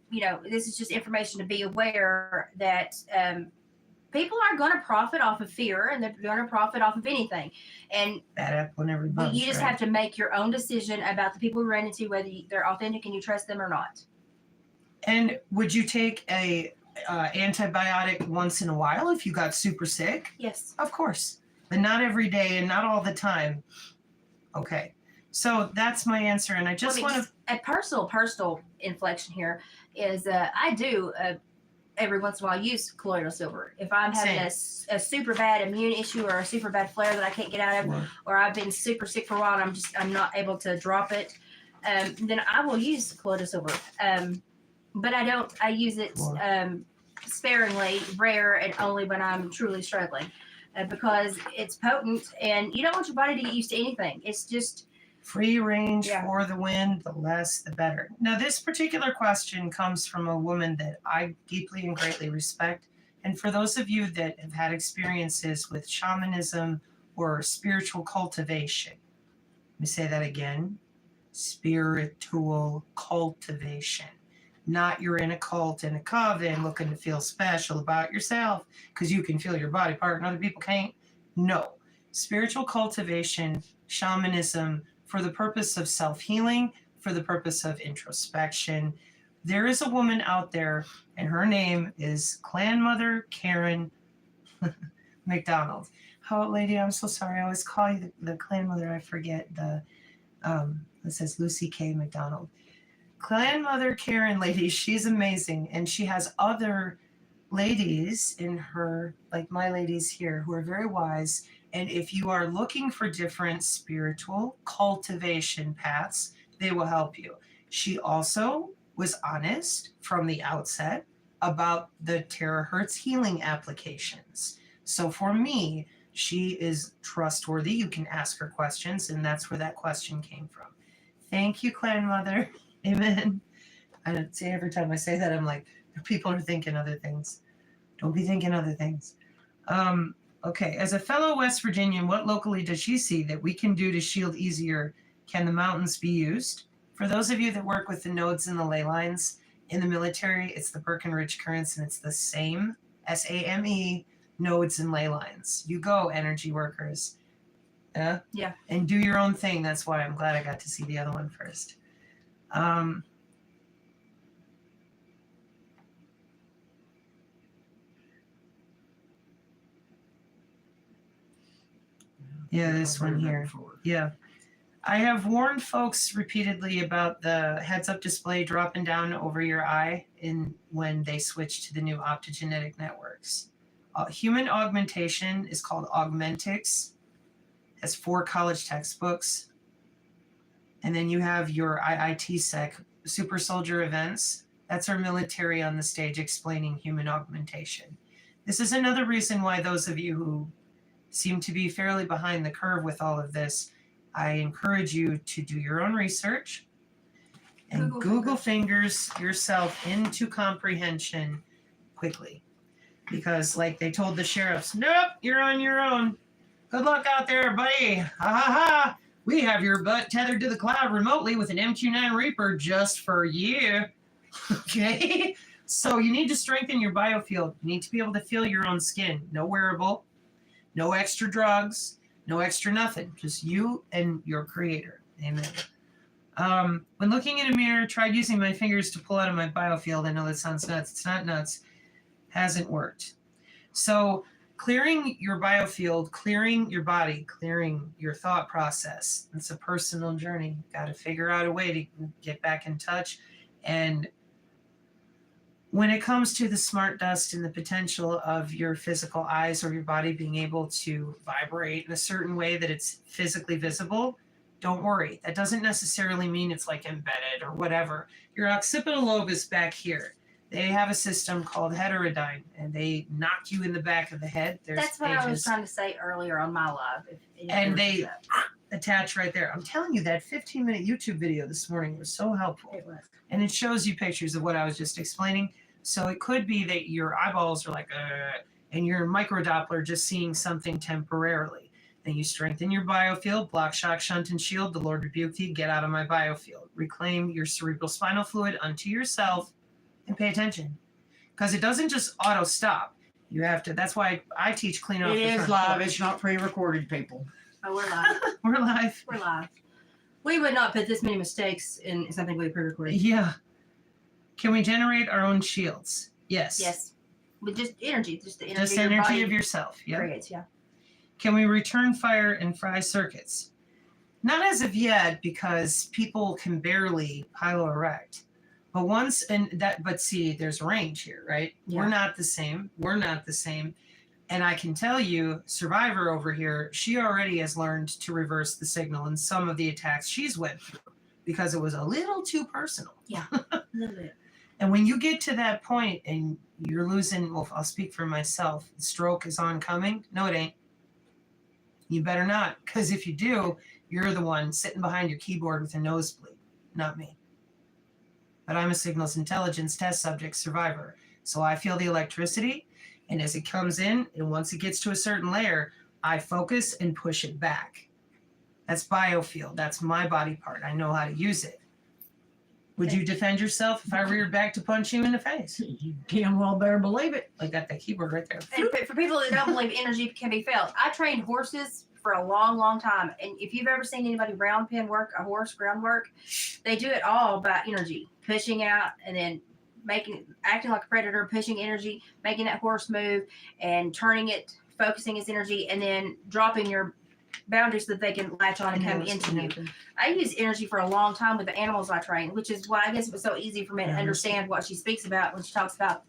this is just information to be aware that people are going to profit off of fear, and they're going to profit off of anything. And Bad apple in every bunch, you just have to make your own decision about the people you run into, whether they're authentic and you trust them or not. And would you take a antibiotic once in a while if you got super sick? Yes. Of course, but not every day and not all the time. Okay, so that's my answer, and I just want to. A personal inflection here is I do every once in a while use colloidal silver. If I'm having a super bad immune issue or a super bad flare that I can't get out of, or I've been super sick for a while and I'm not able to drop it, then I will use colloidal silver. But I use it sparingly, rare, and only when I'm truly struggling, because it's potent and you don't want your body to get used to anything. It's just free range for the wind, the less the better. Now, this particular question comes from a woman that I deeply and greatly respect. And for those of you that have had experiences with shamanism or spiritual cultivation, let me say that again, spiritual cultivation. Not you're in a cult in a coven looking to feel special about yourself because you can feel your body part and other people can't. No. Spiritual cultivation, shamanism, for the purpose of self-healing, for the purpose of introspection. There is a woman out there, and her name is Clan Mother Karen McDonald. Oh, lady, I'm so sorry. I always call you the Clan Mother. I forget the, it says Lucy K. McDonald. Clan Mother Karen, lady, she's amazing. And she has other ladies in her, like my ladies here, who are very wise. And if you are looking for different spiritual cultivation paths, they will help you. She also was honest from the outset about the terahertz healing applications. So for me, she is trustworthy. You can ask her questions, and that's where that question came from. Thank you, Clan Mother. Amen. I don't say every time I say that, I'm like, people are thinking other things. Don't be thinking other things. Okay, as a fellow West Virginian, what locally does she see that we can do to shield easier? Can the mountains be used? For those of you that work with the nodes and the ley lines in the military, it's the Breckenridge currents, and it's the same SAME nodes and ley lines. You go, energy workers. Yeah? Yeah. And do your own thing. That's why I'm glad I got to see the other one first. Yeah, this one here. Yeah. I have warned folks repeatedly about the heads-up display dropping down over your eye when they switch to the new optogenetic networks. Human augmentation is called Augmentics. Has 4 college textbooks. And then you have your IIT-SEC, Super Soldier Events. That's our military on the stage explaining human augmentation. This is another reason why those of you who seem to be fairly behind the curve with all of this, I encourage you to do your own research and Google fingers yourself into comprehension quickly. Because like they told the sheriffs, nope, you're on your own. Good luck out there, buddy. Ha ha ha. We have your butt tethered to the cloud remotely with an M29 Reaper just for you. Okay? So you need to strengthen your biofield. You need to be able to feel your own skin. No wearable, no extra drugs, no extra nothing. Just you and your creator. Amen. When looking in a mirror, tried using my fingers to pull out of my biofield. I know that sounds nuts. It's not nuts. Hasn't worked. So clearing your biofield, clearing your body, clearing your thought process. It's a personal journey. Got to figure out a way to get back in touch. And when it comes to the smart dust and the potential of your physical eyes or your body being able to vibrate in a certain way that it's physically visible, don't worry. That doesn't necessarily mean it's like embedded or whatever. Your occipital lobe is back here. They have a system called heterodyne, and they knock you in the back of the head. That's what I was trying to say earlier on my live. And they attach right there. I'm telling you, that 15-minute YouTube video this morning was so helpful. It was. And it shows you pictures of what I was just explaining. So it could be that your eyeballs are like, and your microdoppler just seeing something temporarily. Then you strengthen your biofield, block, shock, shunt, and shield. The Lord rebuke thee, get out of my biofield. Reclaim your cerebral spinal fluid unto yourself and pay attention. Because it doesn't just auto stop. You have to, that's why I teach clean off It the is front live. porch. It's not pre-recorded, people. Oh, we're live. We're live. We're live. We would not put this many mistakes in something we pre-recorded. Yeah. Can we generate our own shields? Yes. Yes. With just energy. Just the energy, Just your energy body of yourself. Yeah. creates, yeah. Can we return fire and fry circuits? Not as of yet, because people can barely pylo-erect. But once, but see, there's range here, right? Yeah. We're not the same. We're not the same. And I can tell you, Survivor over here, she already has learned to reverse the signal in some of the attacks she's went through because it was a little too personal. Yeah, a little bit. And when you get to that point and you're losing, well, I'll speak for myself, the stroke is oncoming. No, it ain't. You better not, because if you do, you're the one sitting behind your keyboard with a nosebleed, not me. But I'm a signals intelligence test subject survivor. So I feel the electricity, and as it comes in, and once it gets to a certain layer, I focus and push it back. That's biofield. That's my body part. I know how to use it. Would you defend yourself if I reared back to punch you in the face? You damn well better believe it. I got that keyboard right there. And for people that don't believe energy can be felt, I trained horses for a long, long time. And if you've ever seen anybody round pen work, a horse ground work, they do it all by energy, pushing out and then acting like a predator, pushing energy, making that horse move and turning it, focusing its energy, and then dropping your boundaries so that they can latch on and come into you. I use energy for a long time with the animals I train, which is why I guess it was so easy for me to understand what she speaks about when she talks about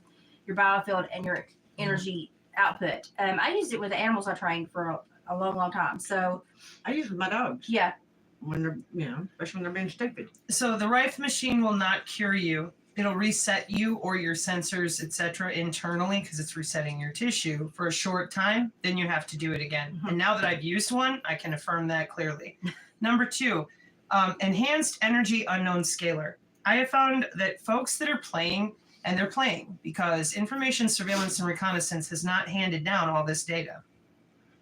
your biofield and your energy output. I used it with the animals I trained for a long, long time. So I use it with my dogs. Yeah. When they're, especially when they're being stupid. So the Rife machine will not cure you. It'll reset you or your sensors, etc., internally because it's resetting your tissue for a short time. Then you have to do it again. Mm-hmm. And now that I've used one, I can affirm that clearly. Number 2, enhanced energy unknown scalar. I have found that folks that are playing, and they're playing because information surveillance and reconnaissance has not handed down all this data.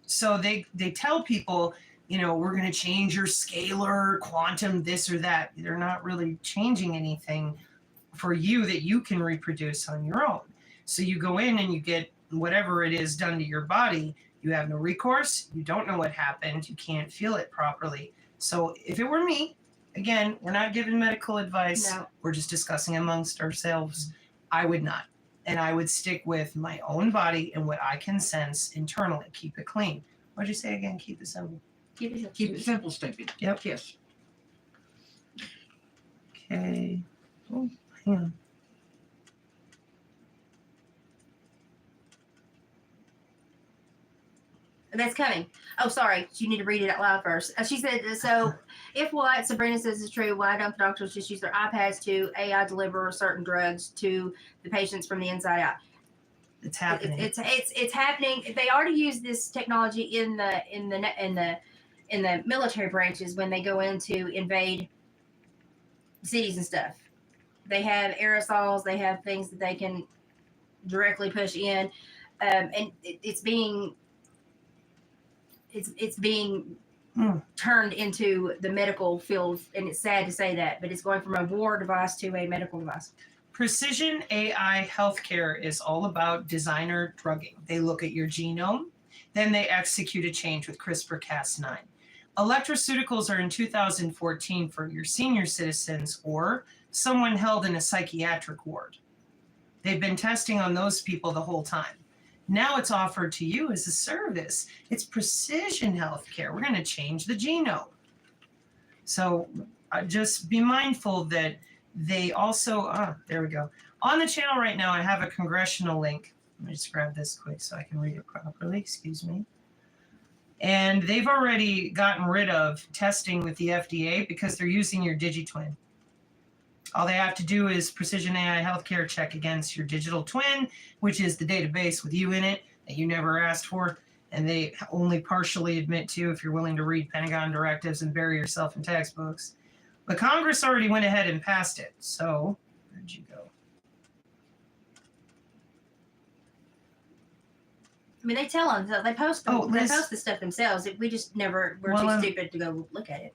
So they tell people, we're going to change your scalar, quantum, this or that. They're not really changing anything for you that you can reproduce on your own. So you go in and you get whatever it is done to your body. You have no recourse. You don't know what happened. You can't feel it properly. So if it were me, again, we're not giving medical advice. No. We're just discussing amongst ourselves. I would not. And I would stick with my own body and what I can sense internally. Keep it clean. What'd you say again? Keep it simple. keep it Keep it simple, stupid. Yep. Yes. Okay. Oh, hang on. That's coming. Oh, sorry. You need to read it out loud first. She said, so if what Sabrina says is true, why don't doctors just use their iPads to AI deliver certain drugs to the patients from the inside out? It's happening. It's happening. They already use this technology in the military branches when they go in to invade cities and stuff. They have aerosols. They have things that they can directly push in, and it's being turned into the medical field, and it's sad to say that, but it's going from a war device to a medical device. Precision AI healthcare is all about designer drugging. They look at your genome, then they execute a change with CRISPR-Cas9. Electroceuticals are in 2014 for your senior citizens or someone held in a psychiatric ward. They've been testing on those people the whole time. Now it's offered to you as a service. It's precision healthcare. We're going to change the genome. So just be mindful that they also, there we go. On the channel right now, I have a congressional link. Let me just grab this quick so I can read it properly. Excuse me. And they've already gotten rid of testing with the FDA because they're using your DigiTwin. All they have to do is Precision AI Healthcare check against your digital twin, which is the database with you in it that you never asked for. And they only partially admit to if you're willing to read Pentagon directives and bury yourself in textbooks. But Congress already went ahead and passed it. So where'd you go? I mean, they tell them, they post the stuff themselves. We just we're too stupid to go look at it.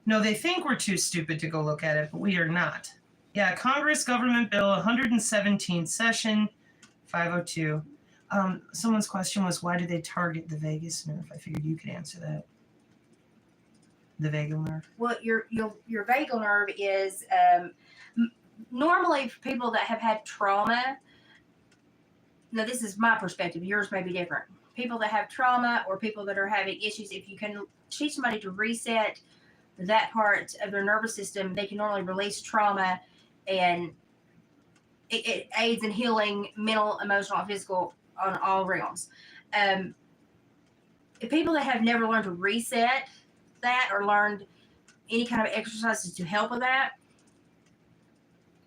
No, they think we're too stupid to go look at it, but we are not. Yeah, Congress Government Bill 117 session 502. Someone's question was, why do they target the vagus nerve? I figured you could answer that. The vagal nerve. Well, your vagal nerve is normally for people that have had trauma. Now, this is my perspective. Yours may be different. People that have trauma or people that are having issues, if you can teach somebody to reset that part of their nervous system, they can normally release trauma, and it aids in healing mental, emotional, physical on all realms. If people that have never learned to reset that or learned any kind of exercises to help with that,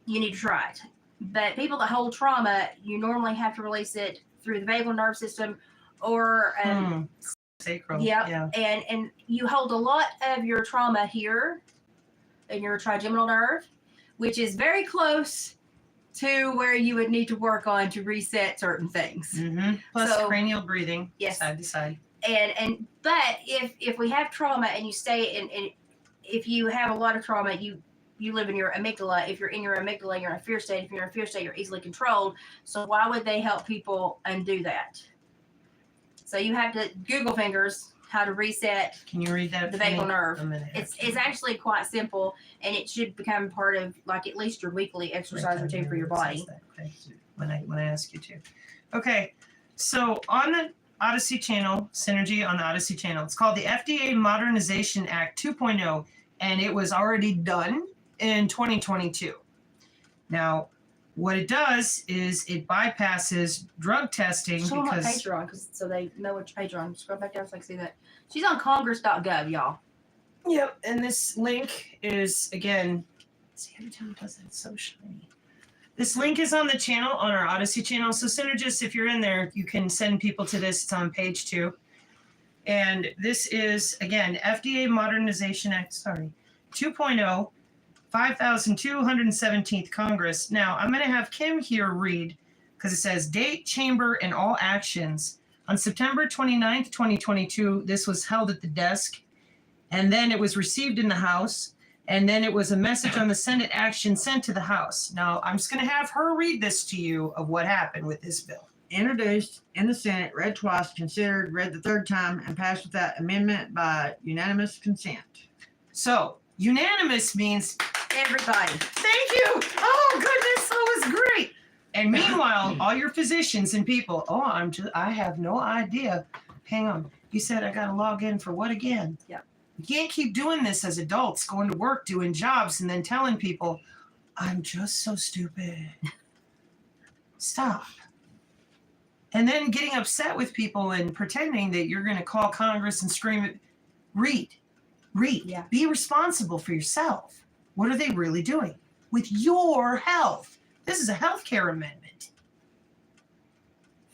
you need to try it. But people that hold trauma, you normally have to release it through the vagal nerve system or sacral. Yeah. And you hold a lot of your trauma here in your trigeminal nerve, which is very close to where you would need to work on to reset certain things. Mm-hmm. Plus cranial breathing, yes, side to side. But if we have trauma and you stay in, if you have a lot of trauma, you live in your amygdala. If you're in your amygdala, you're in a fear state. If you're in a fear state, you're easily controlled. So why would they help people undo that? So you have to Google fingers how to reset Can you read that? the for me? vagal nerve. I'm gonna have It's actually quite simple, and it should become part of like at least your weekly exercise write down routine for your where it says body. that, okay, when I ask you to. Okay, so on the Odyssey channel, Synergy on the Odyssey channel, it's called the FDA Modernization Act 2.0, and it was already done in 2022. Now, what it does is it bypasses drug testing Show them what because page you're on, so they know which page you're on. Scroll back down so I can see that. She's on Congress.gov, y'all. Yep, and this link is again. See, every time it does that, it's so shiny. This link is on the channel, on our Odyssey channel. So Synergists, if you're in there, you can send people to this. It's on page 2. And this is again FDA Modernization Act. 2.0, 5,217th Congress. Now I'm going to have Kim here read because it says date, chamber, and all actions. On September 29th, 2022, this was held at the desk. And then it was received in the House, and then it was a message on the Senate action sent to the House. Now, I'm just going to have her read this to you of what happened with this bill. Introduced in the Senate, read twice, considered, read the third time, and passed without amendment by unanimous consent. So, unanimous means Everybody. thank you. Oh, goodness, that was great. And meanwhile, all your physicians and people, I have no idea. Hang on. You said I got to log in for what again? Yeah. You can't keep doing this as adults, going to work, doing jobs, and then telling people, I'm just so stupid. Stop. And then getting upset with people and pretending that you're going to call Congress and scream. Read. Yeah. Be responsible for yourself. What are they really doing with your health? This is a healthcare amendment.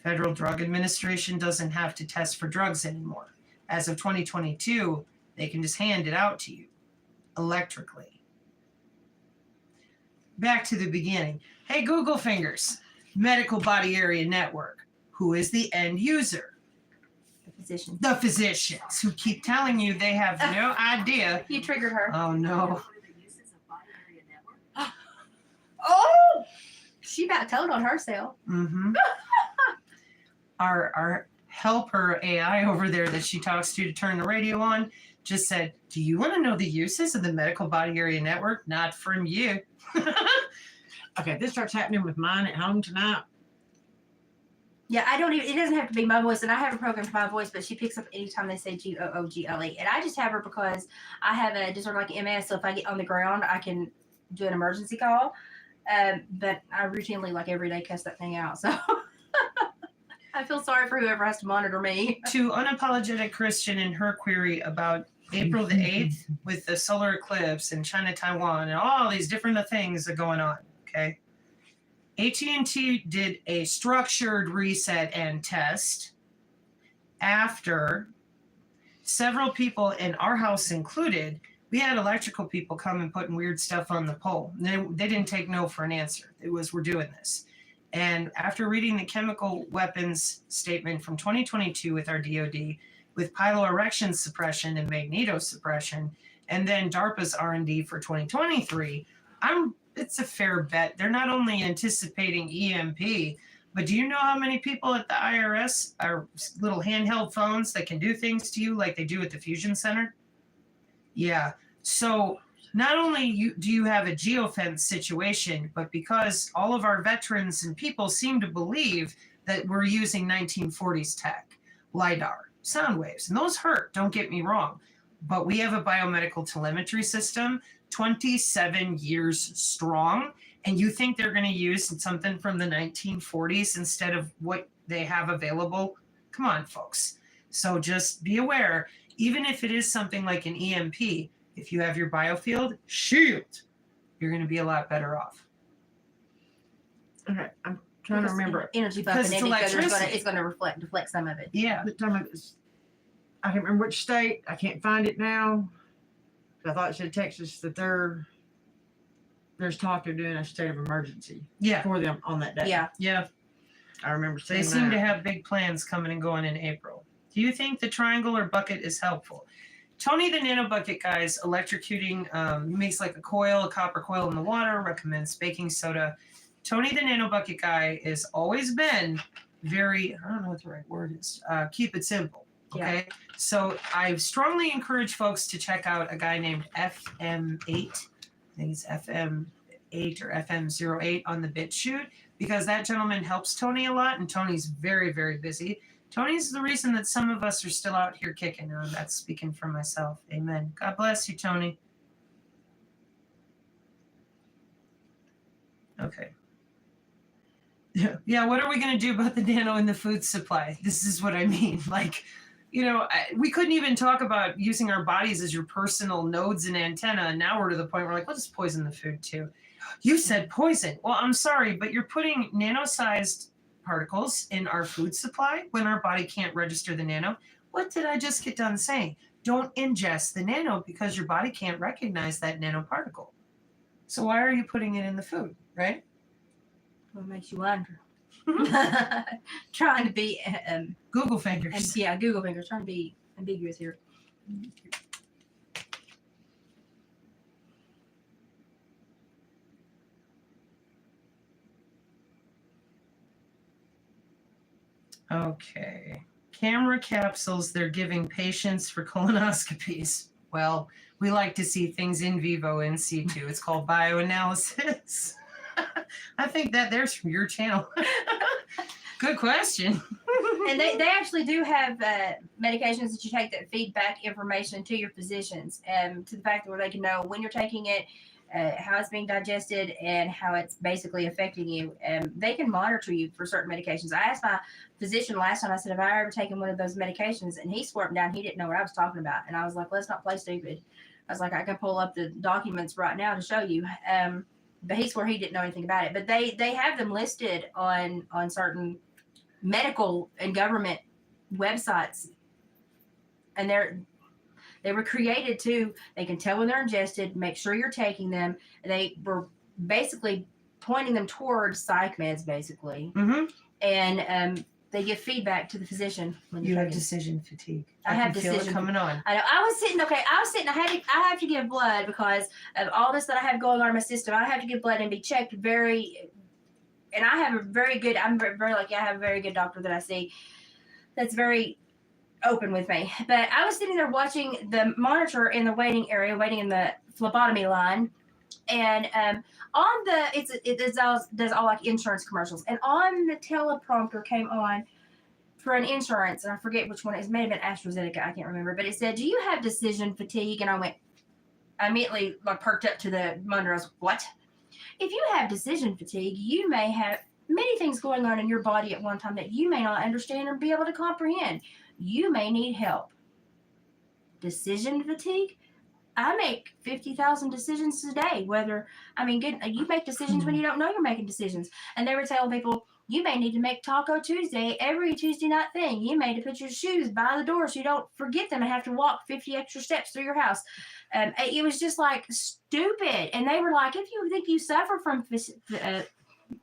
Federal Drug Administration doesn't have to test for drugs anymore. As of 2022, they can just hand it out to you electrically. Back to the beginning. Hey, Google fingers, medical body area network. Who is the end user? The physician. The physicians who keep telling you they have no idea. You triggered her. Oh, no. Oh! She about told on herself. Mm-hmm. Our helper AI over there that she talks to turn the radio on just said, do you want to know the uses of the medical body area network? Not from you. Okay, this starts happening with mine at home tonight. Yeah, I don't even, it doesn't have to be my voice, and I have a program for my voice, but she picks up anytime they say Google. And I just have her because I have a disorder like MS, so if I get on the ground, I can do an emergency call. But I routinely, like every day, cuss that thing out. So I feel sorry for whoever has to monitor me. To Unapologetic Christian and her query about April the 8th with the solar eclipse in China, Taiwan, and all these different things are going on, okay? AT&T did a structured reset and test after several people, in our house included, we had electrical people come and putting weird stuff on the pole. They didn't take no for an answer. It was, we're doing this. And after reading the chemical weapons statement from 2022 with our DOD, with piloerection suppression and magnetosuppression, and then DARPA's R&D for 2023, it's a fair bet. They're not only anticipating EMP, but do you know how many people at the IRS are little handheld phones that can do things to you like they do at the Fusion Center? Yeah. So not only do you have a geofence situation, but because all of our veterans and people seem to believe that we're using 1940s tech, LIDAR, sound waves, and those hurt, don't get me wrong. But we have a biomedical telemetry system, 27 years strong, and you think they're going to use something from the 1940s instead of what they have available? Come on, folks. So just be aware, even if it is something like an EMP, if you have your Biofield shield, you're going to be a lot better off. Okay, I'm trying to remember. Energy bump Because and it's it's going to deflect some of it. Yeah. I can't remember which state. I can't find it now. I thought it said Texas that there's talk of doing a state of emergency Yeah. for them on that day. Yeah. Yeah. I remember seeing They seem that. to have big plans coming and going in April. Do you think the triangle or bucket is helpful? Tony the Nano Bucket guy is electrocuting. He makes like a copper coil in the water, recommends baking soda. Tony the Nano Bucket guy has always been very, I don't know what the right word is, keep it simple. Okay. So I strongly encourage folks to check out a guy named FM8. I think it's FM8 or FM08 on the BitChute, because that gentleman helps Tony a lot, and Tony's very, very busy. Tony's the reason that some of us are still out here kicking. That's speaking for myself. Amen. God bless you, Tony. Okay. Yeah, what are we going to do about the nano in the food supply? This is what I mean. Like, we couldn't even talk about using our bodies as your personal nodes and antenna. And now we're to the point where, like, we'll just poison the food too. You said poison. Well, I'm sorry, but you're putting nano-sized particles in our food supply when our body can't register the nano. What did I just get done saying? Don't ingest the nano because your body can't recognize that nanoparticle. So why are you putting it in the food, right? What makes you wonder? Trying to be Google fingers. Google fingers. Trying to be ambiguous here. Okay. Camera capsules they're giving patients for colonoscopies. Well, we like to see things in vivo in situ. It's called bioanalysis. I think that there's from your channel. Good question. And they actually do have medications that you take that feed back information to your physicians, to the fact where they can know when you're taking it, how it's being digested, and how it's basically affecting you. They can monitor you for certain medications. I asked my physician last time, I said, have I ever taken one of those medications? And he swore up and down, he didn't know what I was talking about. And I was like, let's not play stupid. I was like, I can pull up the documents right now to show you. But he swore he didn't know anything about it. But they have them listed on certain medical and government websites. And they were created to, they can tell when they're ingested, make sure you're taking them. They were basically pointing them towards psych meds, basically. Mm-hmm. And they give feedback to the physician. When You have decision fatigue. I have can feel decision it coming on. I know. I was sitting. I have to give blood because of all this that I have going on in my system. I have to give blood and be checked and I have a very good, I'm very lucky. I have a very good doctor that I see that's very open with me. But I was sitting there watching the monitor in the waiting area, waiting in the phlebotomy line. And on the, it does all like insurance commercials. And on the teleprompter came on for an insurance, and I forget which one. It may have been AstraZeneca. I can't remember. But it said, do you have decision fatigue? And I immediately like perked up to the monitor. I was, what? If you have decision fatigue, you may have many things going on in your body at one time that you may not understand or be able to comprehend. You may need help. Decision fatigue? I make 50,000 decisions a day. You make decisions when you don't know you're making decisions. And they were telling people, you may need to make Taco Tuesday every Tuesday night thing. You may need to put your shoes by the door so you don't forget them and have to walk 50 extra steps through your house. It was just like stupid. And they were like, if you think you suffer from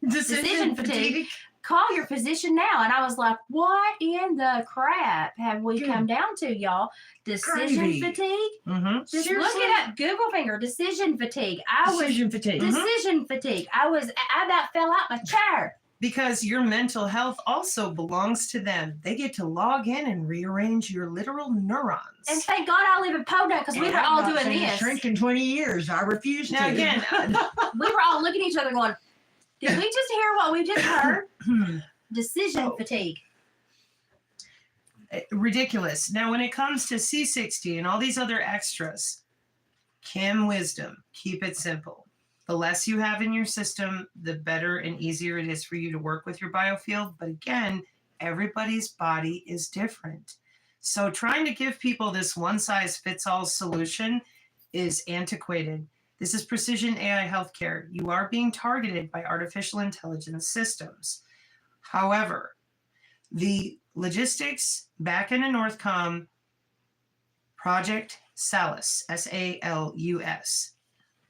decision fatigue, call your physician now. And I was like, what in the crap have we come down to, y'all? Decision fatigue? Mm-hmm. Just Seriously? look it up. Google finger. Decision fatigue. Decision fatigue. Decision fatigue. I about fell out my chair. Because your mental health also belongs to them. They get to log in and rearrange your literal neurons. And thank God I live in Podunk because we were all doing this. Shrink in 20 years. I refuse Now to. again, We were all looking at each other going, did we just hear what we just heard? Decision fatigue. ridiculous. Now, when it comes to C60 and all these other extras, Kim wisdom, keep it simple. The less you have in your system, the better and easier it is for you to work with your biofield. But again, everybody's body is different. So trying to give people this one-size-fits-all solution is antiquated. This is precision AI healthcare. You are being targeted by artificial intelligence systems. However, the logistics back in Northcom, Project Salus, S-A-L-U-S,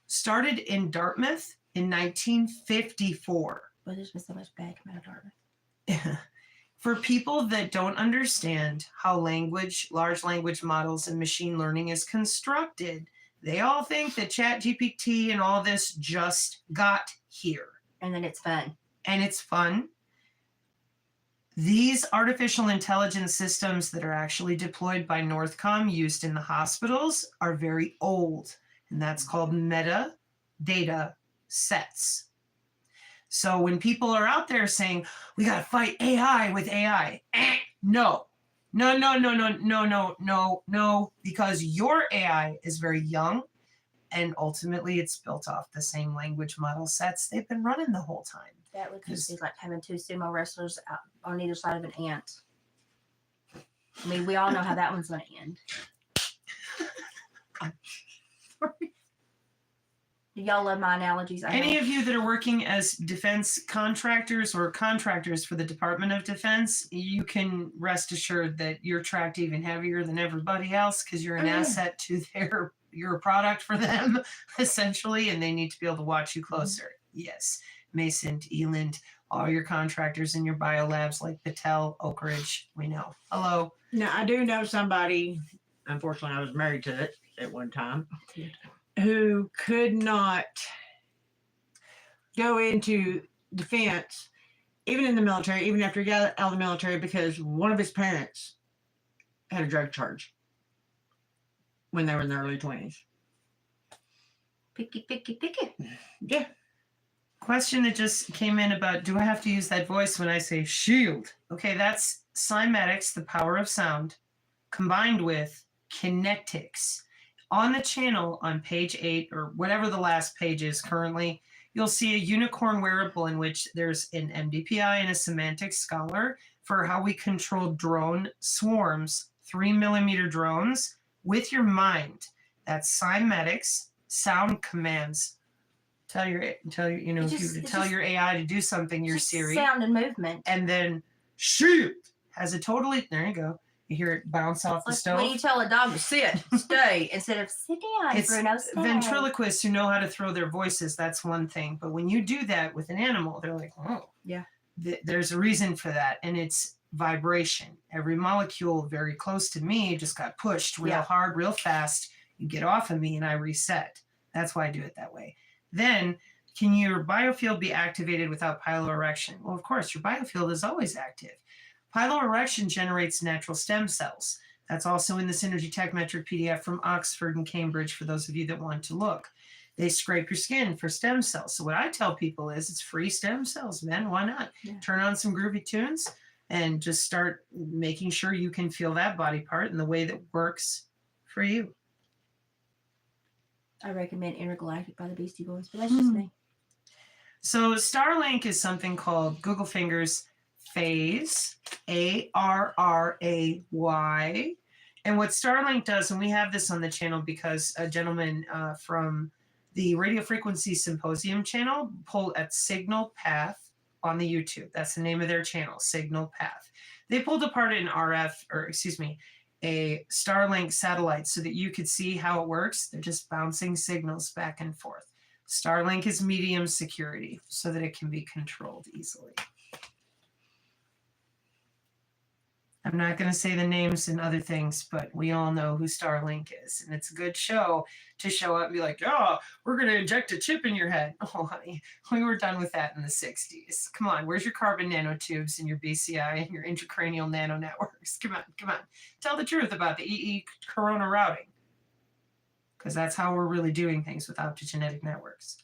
started in Dartmouth in 1954. Well, there's been so much bad coming out of Dartmouth. For people that don't understand how large language models and machine learning is constructed, they all think that ChatGPT and all this just got here. And then it's fun. And it's fun. These artificial intelligence systems that are actually deployed by Northcom used in the hospitals are very old, and that's called metadata sets. So when people are out there saying, we got to fight AI with AI, no, because your AI is very young, and ultimately it's built off the same language model sets they've been running the whole time. That would just be like having two sumo wrestlers out on either side of an ant. I mean, we all know how that one's going to end. Do y'all love my analogies? Any of you that are working as defense contractors or contractors for the Department of Defense, you can rest assured that you're tracked even heavier than everybody else because you're an asset to you're a product for them, essentially, and they need to be able to watch you closer. Yes. Mason, Eland, all your contractors in your biolabs like Patel, Oak Ridge, we know. Hello. Now, I do know somebody, unfortunately, I was married to it at one time, who could not go into defense, even in the military, even after he got out of the military, because one of his parents had a drug charge when they were in their early 20s. Picky. Yeah. Question that just came in about, do I have to use that voice when I say shield? Okay, that's cymatics, the power of sound, combined with kinetics. On the channel on page 8, or whatever the last page is currently, you'll see a unicorn wearable in which there's an MDPI and a semantic scholar for how we control drone swarms, 3-millimeter drones, with your mind. That's cymatics, sound commands. Tell your your AI to do something, your Siri. Sound and movement. And then shield has a totally, there you go. You hear it bounce off the stove. When you tell a dog to sit, stay, instead of sit down, it's Bruno, stay. Ventriloquists who know how to throw their voices, that's one thing. But when you do that with an animal, they're like, oh. Yeah. There's a reason for that, and it's vibration. Every molecule very close to me just got pushed real hard, real fast. You get off of me, and I reset. That's why I do it that way. Then, can your biofield be activated without piloerection? Well, of course, your biofield is always active. Piloerection generates natural stem cells. That's also in the Synergy Tech Metric PDF from Oxford and Cambridge for those of you that want to look. They scrape your skin for stem cells. So what I tell people is it's free stem cells, man. Why not? Yeah. Turn on some groovy tunes and just start making sure you can feel that body part in the way that works for you. I recommend Intergalactic by the Beastie Boys, but that's just me. So Starlink is something called Google Fingers Phase, ARRAY. And what Starlink does, and we have this on the channel because a gentleman from the Radio Frequency Symposium channel pulled at Signal Path on the YouTube. That's the name of their channel, Signal Path. They pulled apart a Starlink satellite so that you could see how it works. They're just bouncing signals back and forth. Starlink is medium security so that it can be controlled easily. I'm not going to say the names and other things, but we all know who Starlink is. And it's a good show to show up and be like, oh, we're going to inject a chip in your head. Oh, honey, we were done with that in the 60s. Come on, where's your carbon nanotubes and your BCI and your intracranial nano networks? Come on. Tell the truth about the EE corona routing. Because that's how we're really doing things with optogenetic networks.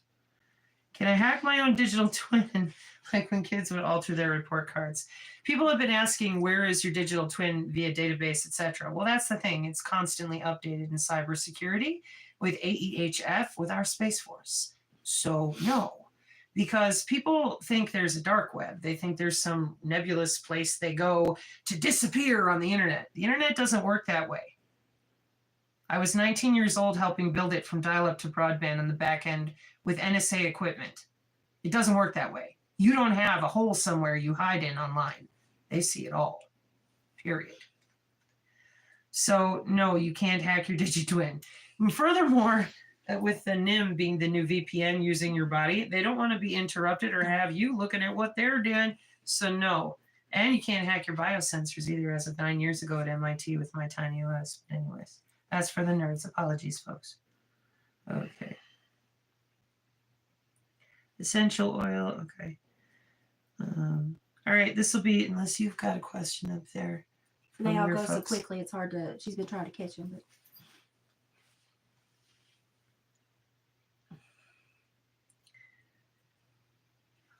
Can I hack my own digital twin? Like when kids would alter their report cards. People have been asking, where is your digital twin via database, etc. Well, that's the thing. It's constantly updated in cybersecurity with AEHF with our Space Force. So no, because people think there's a dark web. They think there's some nebulous place they go to disappear on the internet. The internet doesn't work that way. I was 19 years old helping build it from dial-up to broadband on the back end with NSA equipment. It doesn't work that way. You don't have a hole somewhere you hide in online. They see it all, period. So no, you can't hack your DigiTwin. And furthermore, with the NIM being the new VPN using your body, they don't want to be interrupted or have you looking at what they're doing. So no. And you can't hack your biosensors either as of 9 years ago at MIT with my tiny OS. Anyways, that's for the nerds. Apologies, folks. Okay. Essential oil, okay. All right, this will be, unless you've got a question up there. They from all your go so folks. quickly, it's hard to. She's been trying to catch them, but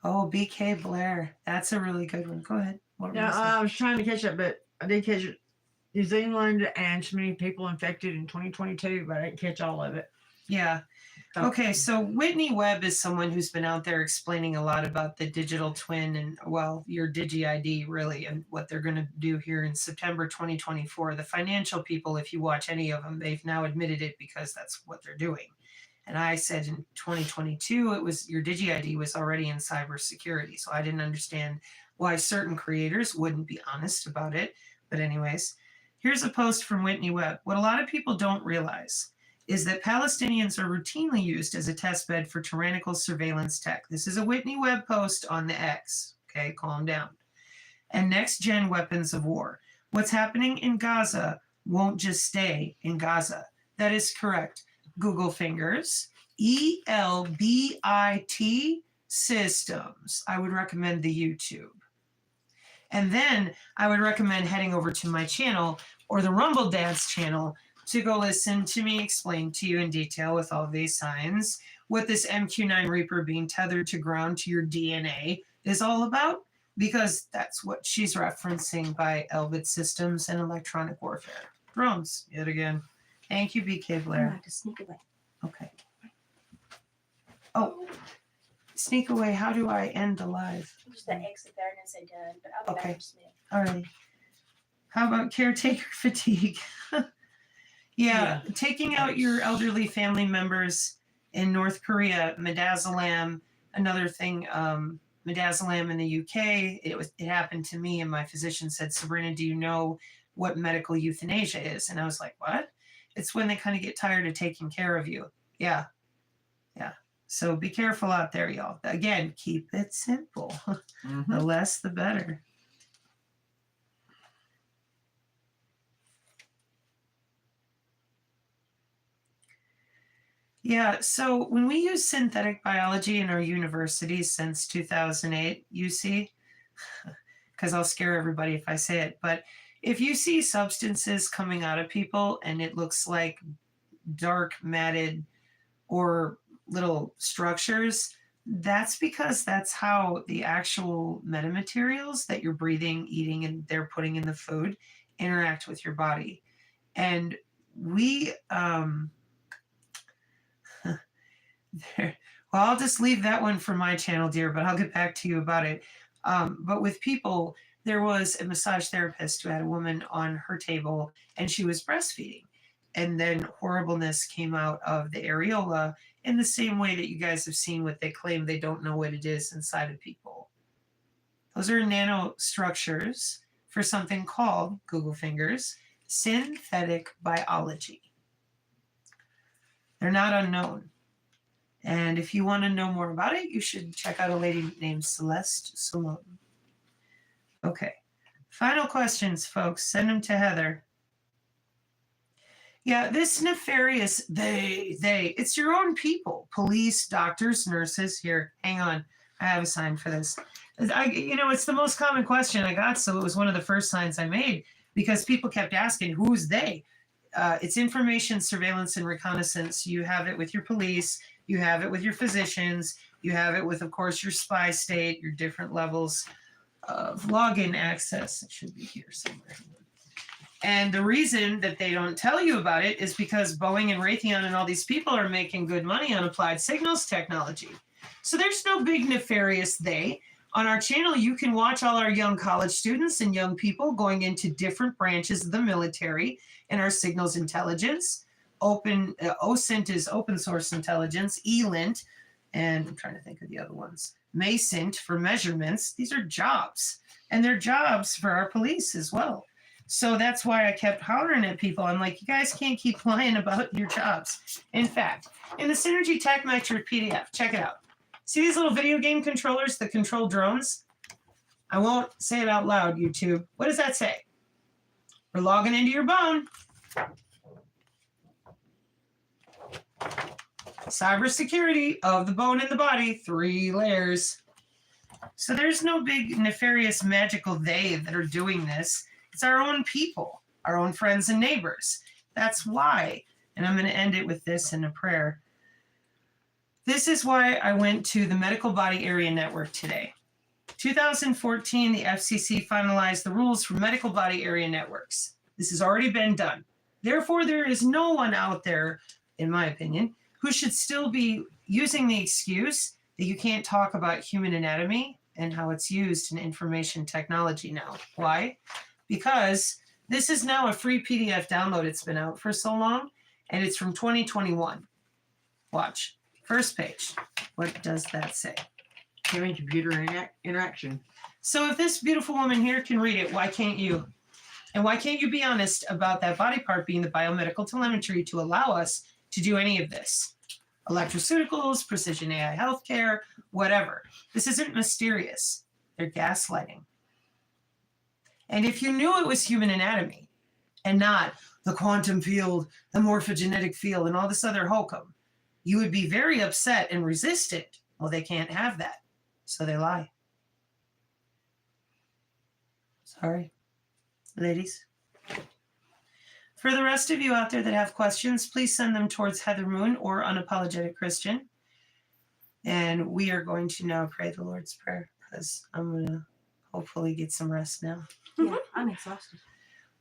Oh, BK Blair. That's a really good one. Go ahead. What were you Yeah, saying? I was trying to catch up, but I did catch it. New Zealand and so many people infected in 2022, but I didn't catch all of it. Yeah. So- Okay, so Whitney Webb is someone who's been out there explaining a lot about the digital twin and, well, your DigiID really, and what they're going to do here in September 2024. The financial people, if you watch any of them, they've now admitted it because that's what they're doing. And I said in 2022, it was your DigiID was already in cybersecurity. So I didn't understand why certain creators wouldn't be honest about it. But anyways, here's a post from Whitney Webb. What a lot of people don't realize is that Palestinians are routinely used as a test bed for tyrannical surveillance tech. This is a Whitney Webb post on the X. Okay, calm down. And next-gen weapons of war. What's happening in Gaza won't just stay in Gaza. That is correct. Google fingers, ELBIT systems. I would recommend the YouTube. And then I would recommend heading over to my channel or the Rumble Dance channel to go listen to me explain to you in detail with all these signs what this MQ9 Reaper being tethered to ground to your DNA is all about, because that's what she's referencing by Elbit systems and electronic warfare. Drones, yet again. Thank you, BK I'm Blair. gonna have to sneak away. Okay. Oh, sneak away. How do I end the live? Just that exit there and then say done. But I'll be Okay. back in just a minute. All right. How about caretaker fatigue? Yeah, taking out your elderly family members in North Korea, midazolam. Another thing, midazolam in the UK. It happened to me, and my physician said, "Sabrina, do you know what medical euthanasia is?" And I was like, "What?" It's when they kind of get tired of taking care of you. Yeah. So be careful out there, y'all. Again, keep it simple. The less, the better. Yeah, so when we use synthetic biology in our universities since 2008, you see, because I'll scare everybody if I say it, but if you see substances coming out of people and it looks like dark, matted, or little structures, that's because that's how the actual metamaterials that you're breathing, eating, and they're putting in the food interact with your body. And we, well, I'll just leave that one for my channel, dear, but I'll get back to you about it. But with people, there was a massage therapist who had a woman on her table and she was breastfeeding. And then horribleness came out of the areola in the same way that you guys have seen what they claim they don't know what it is inside of people. Those are nanostructures for something called, Google fingers, synthetic biology. They're not unknown. And if you want to know more about it, you should check out a lady named Celeste Salone. Okay. Final questions, folks. Send them to Heather. Yeah, this nefarious it's your own people. Police, doctors, nurses. Here, hang on. I have a sign for this. It's the most common question I got, so it was one of the first signs I made because people kept asking, who's they? It's information, surveillance, and reconnaissance. You have it with your police. You have it with your physicians. You have it with, of course, your spy state, your different levels of login access. It should be here somewhere. And the reason that they don't tell you about it is because Boeing and Raytheon and all these people are making good money on applied signals technology. So there's no big nefarious they. On our channel, you can watch all our young college students and young people going into different branches of the military and our signals intelligence. OSINT is open source intelligence, ELINT, and I'm trying to think of the other ones. MASINT for measurements. These are jobs, and they're jobs for our police as well. So that's why I kept hollering at people. I'm like, you guys can't keep lying about your jobs. In fact, in the Synergy Tech Metric PDF, check it out. See these little video game controllers that control drones? I won't say it out loud, YouTube. What does that say? We're logging into your bone. Cybersecurity of the bone in the body, 3 layers. So there's no big nefarious magical they that are doing this. It's our own people, our own friends and neighbors. That's why. And I'm going to end it with this in a prayer. This is why I went to the Medical Body Area Network today. 2014, the FCC finalized the rules for medical body area networks. This has already been done. Therefore, there is no one out there, in my opinion, who should still be using the excuse that you can't talk about human anatomy and how it's used in information technology now. Why? Because this is now a free PDF download. It's been out for so long, and it's from 2021. Watch. First page. What does that say? Human computer interaction. So if this beautiful woman here can read it, why can't you? And why can't you be honest about that body part being the biomedical telemetry to allow us to do any of this? Electroceuticals, precision AI healthcare, whatever. This isn't mysterious. They're gaslighting. And if you knew it was human anatomy and not the quantum field, the morphogenetic field, and all this other hokum, you would be very upset and resistant. Well, they can't have that. So they lie. Sorry, ladies. For the rest of you out there that have questions, please send them towards Heather Moon or Unapologetic Christian. And we are going to now pray the Lord's Prayer because I'm going to hopefully get some rest now. Yeah, I'm exhausted.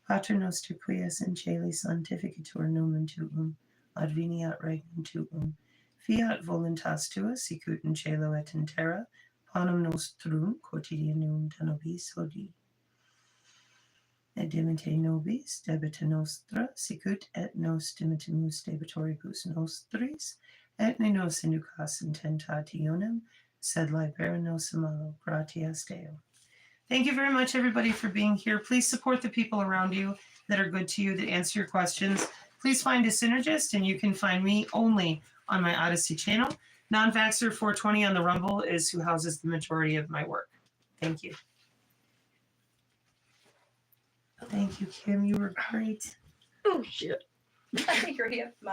Pater noster quies in celi sanctificator nomen tuum, adveniat regnum tuum, fiat voluntas tua sicut in cielo et in terra, panem nostrum quotidianum da nobis hodie. Et dimite nobis debita nostra sicut et nos dimitimus debitoribus nostris, et ne nos inducas in tentationem, sed libera nos a malo. Gratias Deo. Thank you very much, everybody, for being here. Please support the people around you that are good to you, that answer your questions. Please find a synergist, and you can find me only on my Odyssey channel. Non-Vaxxer 420 on the Rumble is who houses the majority of my work. Thank you. Thank you, Kim. You were great. Oh, shit. I think you're hip, Mike.